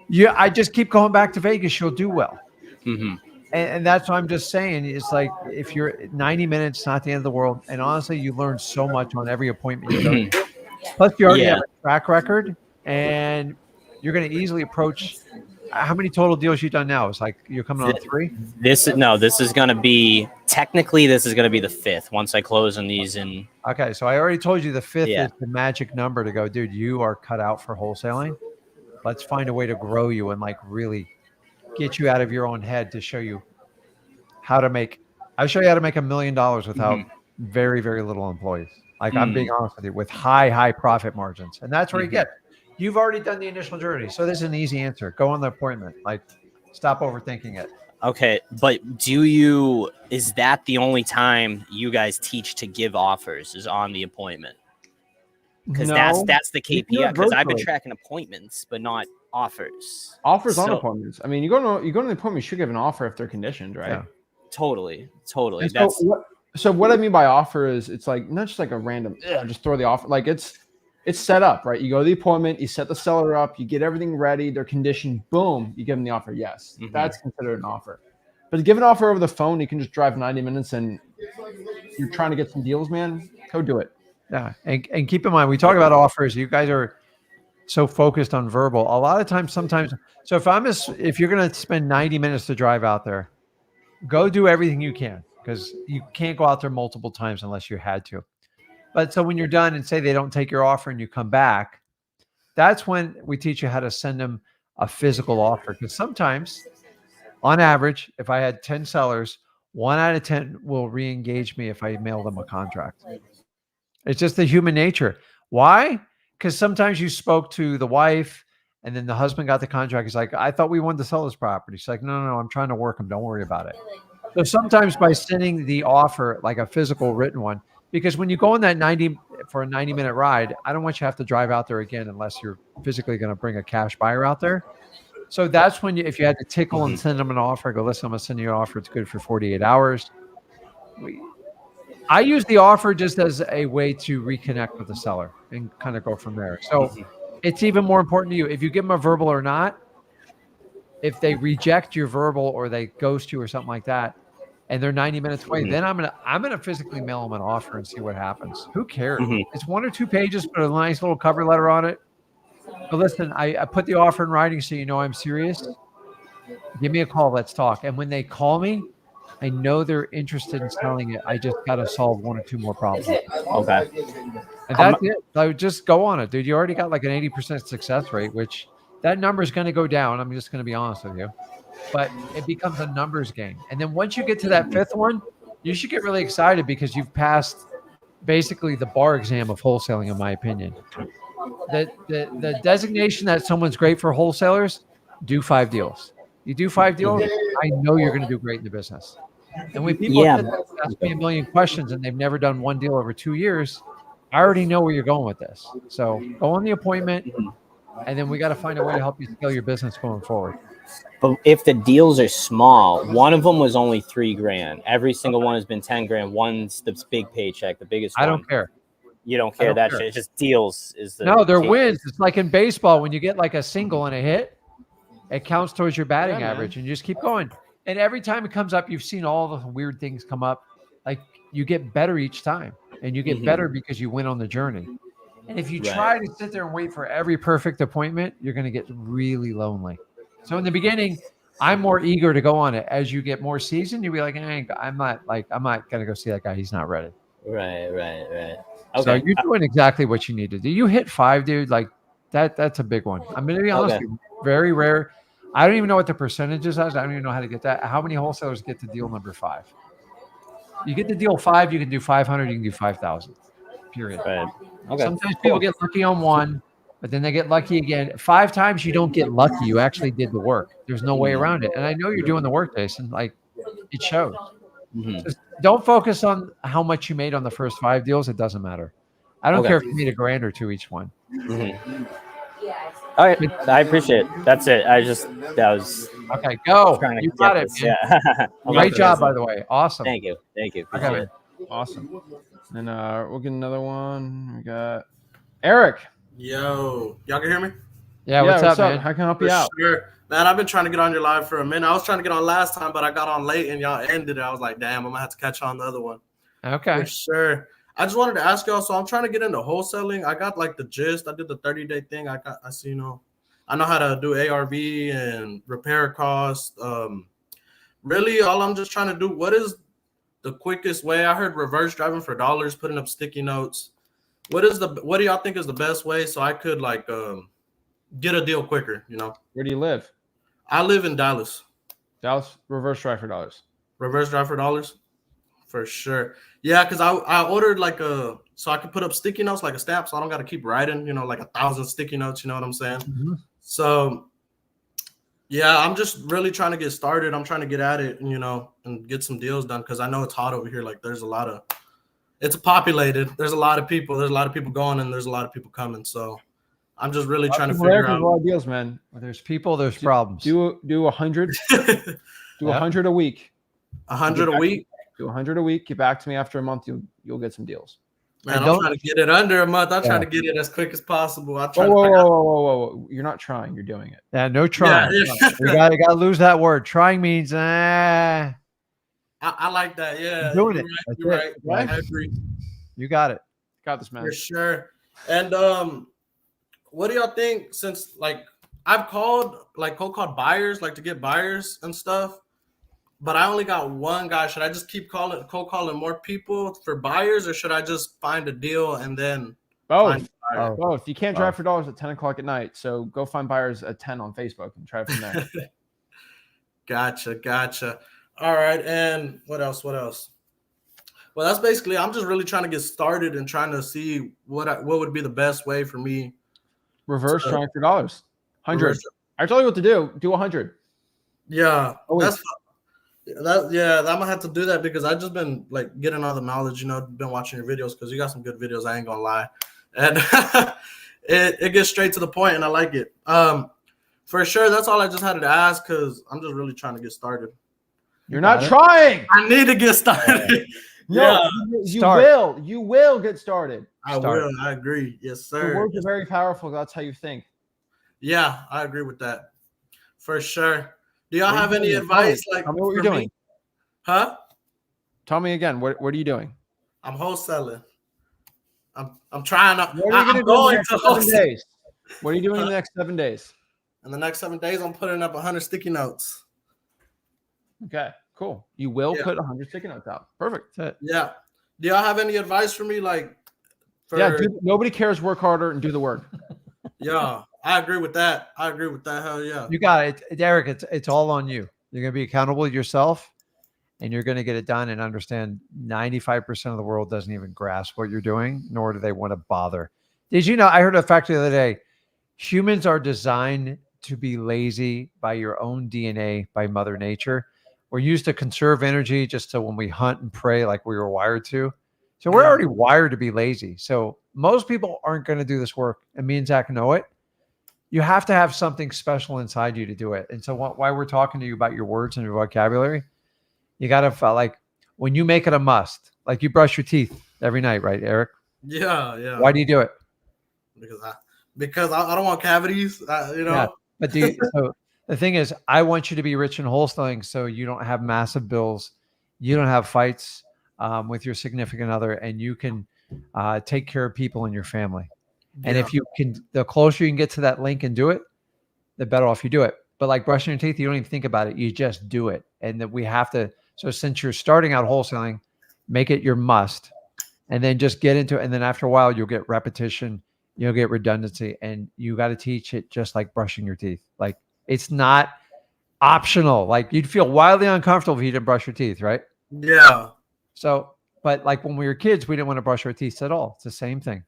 Yeah, I just keep going back to Vegas. You'll do well. Mhm. And that's what I'm just saying. It's like if you're 90 minutes, not the end of the world. And honestly, you learn so much on every appointment you go to. Plus, you already Yeah. have a track record, and you're going to easily approach. How many total deals you've done now? It's like you're coming on 3. This is going to be technically this is going to be the 5th once I close on these. And Okay, so I already told you the 5th Yeah. is the magic number to go, dude. You are cut out for wholesaling. Let's find a way to grow you and like really get you out of your own head to show you how to make. I'll show you how to make $1 million without very, very little employees. Like I'm being honest with you, with high profit margins, and that's where you get. You've already done the initial journey, so this is an easy answer. Go on the appointment. Like, stop overthinking it. Okay, but is that the only time you guys teach to give offers is on the appointment? Because that's the You can do KPI. it Because I've been virtually. tracking appointments, but not offers. Offers on So- appointments. I mean, you go to the appointment, you should give an offer if they're conditioned, right? Yeah. Totally. And so what I mean by offer is it's like not just like a random just throw the offer. Like it's set up, right? You go to the appointment, you set the seller up, you get everything ready, they're conditioned, boom, you give them the offer. Yes, that's considered an offer. But to give an offer over the phone, you can just drive 90 minutes and you're trying to get some deals, man. Go do it. Yeah, and keep in mind, we talk about offers. You guys are so focused on verbal. A lot of times, sometimes. So if you're going to spend 90 minutes to drive out there, go do everything you can because you can't go out there multiple times unless you had to. But so when you're done and say they don't take your offer and you come back, that's when we teach you how to send them a physical offer. Because sometimes, on average, if I had 10 sellers, 1 out of 10 will re-engage me if I mail them a contract. It's just the human nature. Why? Because sometimes you spoke to the wife and then the husband got the contract. He's like, I thought we wanted to sell this property. She's like, no, I'm trying to work them. Don't worry about it. So sometimes by sending the offer, like a physical written one, because when you go on that 90-minute ride, I don't want you to have to drive out there again unless you're physically going to bring a cash buyer out there. So that's when if you had to tickle and send them an offer, go, listen, I'm going to send you an offer. It's good for 48 hours. I use the offer just as a way to reconnect with the seller and kind of go from there. So it's even more important to you. If you give them a verbal or not, if they reject your verbal or they ghost you or something like that, and they're 90 minutes away, then I'm gonna physically mail them an offer and see what happens. Who cares? It's 1 or 2 pages, put a nice little cover letter on it. But listen, I put the offer in writing so you know I'm serious. Give me a call. Let's talk. And when they call me, I know they're interested in selling it. I just got to solve 1 or 2 more problems. Okay. And that's it. So just go on it, dude. You already got like an 80% success rate, which that number is going to go down. I'm just going to be honest with you. But it becomes a numbers game. And then once you get to that 5th one, you should get really excited because you've passed basically the bar exam of wholesaling, in my opinion. The designation that someone's great for wholesalers, do 5 deals. You do 5 deals, I know you're going to do great in the business. And when people ask me a million questions and they've never done 1 deal over 2 years, I already know where you're going with this. So go on the appointment, and then we got to find a way to help you scale your business going forward. But if the deals are small, one of them was only $3,000. Every single one has been $10,000. One's the big paycheck, the biggest one. I don't care. You don't care that shit. It's just deals is the No, they're wins. It's like in baseball when you get like a single and a hit, it counts towards your batting average, and you just keep going. And every time it comes up, you've seen all the weird things come up. Like you get better each time, and you get better because you went on the journey. And if you try to sit there and wait for every perfect appointment, you're going to get really lonely. So in the beginning, I'm more eager to go on it. As you get more seasoned, you'll be like, I'm not going to go see that guy. He's not ready. Right. Okay. So you're doing exactly what you need to do. You hit 5, dude. Like that's a big one. I'm going to be honest with you. Very rare. I don't even know what the percentages are. I don't even know how to get that. How many wholesalers get to deal number 5? You get to deal 5, you can do 500, you can do 5,000. Period. Right. Okay. Sometimes people get lucky on 1, but then they get lucky again. 5 times you don't get lucky. You actually did the work. There's no way around it. And I know you're doing the work, Jason. Like, it shows. Mhm. Just don't focus on how much you made on the first 5 deals. It doesn't matter. I don't Okay. care if you made $1,000 or 2 each one. Mhm. All right. I appreciate it. That's it. That was Okay, go. trying to You get got it, this. man. Yeah. Great job, by the way. Awesome. Thank you. Appreciate Okay. it. Awesome. And we'll get another one. We got Eric. Yo, y'all can hear me? Yeah, what's up, man? How can I help For you out? sure. Man, I've been trying to get on your live for a minute. I was trying to get on last time, but I got on late and y'all ended it. I was like, damn, I'm going to have to catch on the other one. Okay. For sure. I just wanted to ask y'all, so I'm trying to get into wholesaling. I got like the gist. I did the 30-day thing. I see, I know how to do ARV and repair costs. Really, all I'm just trying to do, what is the quickest way? I heard reverse driving for dollars, putting up sticky notes. What do y'all think is the best way so I could like get a deal quicker, Where do you live? I live in Dallas. Dallas, reverse drive for dollars. Reverse drive for dollars? For sure. Yeah, because I ordered like so I could put up sticky notes like a stamp, so I don't got to keep writing, like 1,000 sticky notes, you know what I'm saying? Mhm. So yeah, I'm just really trying to get started. I'm trying to get at it, and get some deals done because I know it's hot over here. Like it's populated. There's a lot of people. There's a lot of people going and there's a lot of people coming. So I'm just really trying to figure out. A lot of deals, man. Where there's people, there's problems. Do 100. Do 100 a week. 100 a week. Do 100 a week. Get back to me after a month. You'll get some deals. Man, I'm trying to get it under a month. I'm trying to get it as quick as possible. Whoa. You're not trying. You're doing it. Yeah, no trying. Yeah. We gotta lose that word. Trying means I like that. Yeah. Doing it. You're right. Right. I agree. You got it. Got this, man. For sure. And what do y'all think? Since like I've cold called buyers, like to get buyers and stuff, but I only got one guy. Should I just keep cold calling more people for buyers, or should I just find a deal and then Both. find Both. You can't drive for dollars at 10 o'clock at night. So go find buyers at 10 on Facebook and try from there. Gotcha. All right. And what else? Well, that's basically, I'm just really trying to get started and trying to see what would be the best way for me. Reverse trying for dollars. 100. I told you what to do. Do 100. Yeah. Always. I'm gonna have to do that because I've just been like getting all the knowledge, been watching your videos because you got some good videos, I ain't gonna lie. And it gets straight to the point and I like it. For sure, that's all I just had to ask because I'm just really trying to get started. You're not trying. I need to get started. No, you will get started. I will. I agree. Yes, sir. The words are very powerful. That's how you think. Yeah, I agree with that. For sure. Do y'all have any advice? Like, tell me what you're doing. Huh? Tell me again. What are you doing? I'm wholesaling. I'm trying to. What are you going to 7 days? What are you doing in the next 7 days? In the next 7 days, I'm putting up 100 sticky notes. Okay, cool. You will put 100 sticky notes out. Perfect. Yeah. Do y'all have any advice for me? Like, nobody cares. Work harder and do the work. Yeah, I agree with that. Hell yeah. You got it, Derek. It's all on you. You're gonna be accountable to yourself, and you're gonna get it done and understand. 95% of the world doesn't even grasp what you're doing, nor do they want to bother. Did you know? I heard a fact the other day. Humans are designed to be lazy by your own DNA, by Mother Nature. We're used to conserve energy just so when we hunt and prey like we were wired to. So we're already wired to be lazy. So most people aren't going to do this work. And me and Zach know it. You have to have something special inside you to do it. And so why we're talking to you about your words and your vocabulary, you got to like when you make it a must, like you brush your teeth every night, right, Eric? Yeah. Why do you do it? Because I don't want cavities, Yeah. But so the thing is, I want you to be rich in wholesaling so you don't have massive bills. You don't have fights with your significant other, and you can take care of people in your family. And if you can, the closer you can get to that link and do it, the better off you do it. But like brushing your teeth, you don't even think about it. You just do it. And that we have to. So since you're starting out wholesaling, make it your must, and then just get into it. And then after a while, you'll get repetition, you'll get redundancy, and you got to teach it just like brushing your teeth. Like it's not optional. Like you'd feel wildly uncomfortable if you didn't brush your teeth, right? Yeah. So, but like when we were kids, we didn't want to brush our teeth at all. It's the same thing.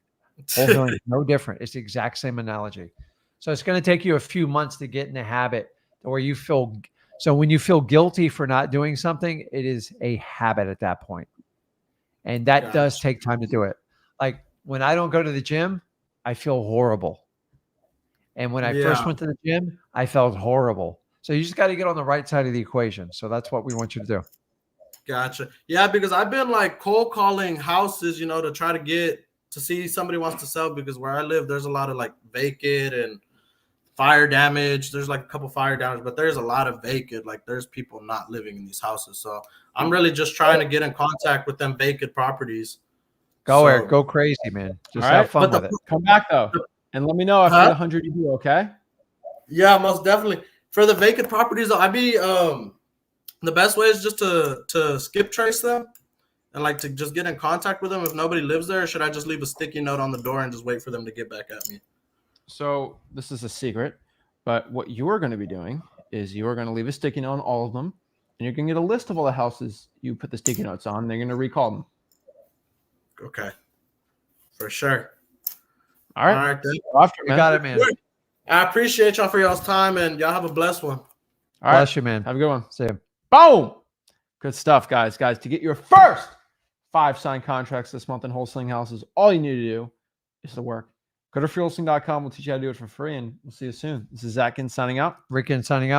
Wholesaling is no different. It's the exact same analogy. So it's going to take you a few months to get in the habit where you feel. So when you feel guilty for not doing something, it is a habit at that point. And that does take time to do it. Like when I don't go to the gym, I feel horrible. And when I first went to the gym, I felt horrible. So you just got to get on the right side of the equation. So that's what we want you to do. Gotcha. Yeah, because I've been like cold calling houses, you know, to try to get to see somebody wants to sell, because where I live, there's a lot of like vacant and fire damage. There's like a couple fire damage, but there's a lot of vacant. Like there's people not living in these houses. So I'm really just trying to get in contact with them vacant properties. Go crazy, man. Just have fun with it. Come back though, and let me know after the 100 you do. Okay. Yeah, most definitely. For the vacant properties, I'd be the best way is just to skip trace them and like to just get in contact with them if nobody lives there. Or should I just leave a sticky note on the door and just wait for them to get back at me? So this is a secret, but what you're going to be doing is you are going to leave a sticky note on all of them, and you're going to get a list of all the houses you put the sticky notes on. And they're going to recall them. Okay, for sure. All right. All right, then. After, You got it, man. I appreciate y'all for y'all's time, and y'all have a blessed one. All right. Bless you, man. Have a good one. See you. Boom. Good stuff, guys. Guys, to get your first 5 signed contracts this month in wholesaling houses, all you need to do is to work. Go to freewholesaling.com. We'll teach you how to do it for free, and we'll see you soon. This is Ginn signing out. Rick Ginn signing out.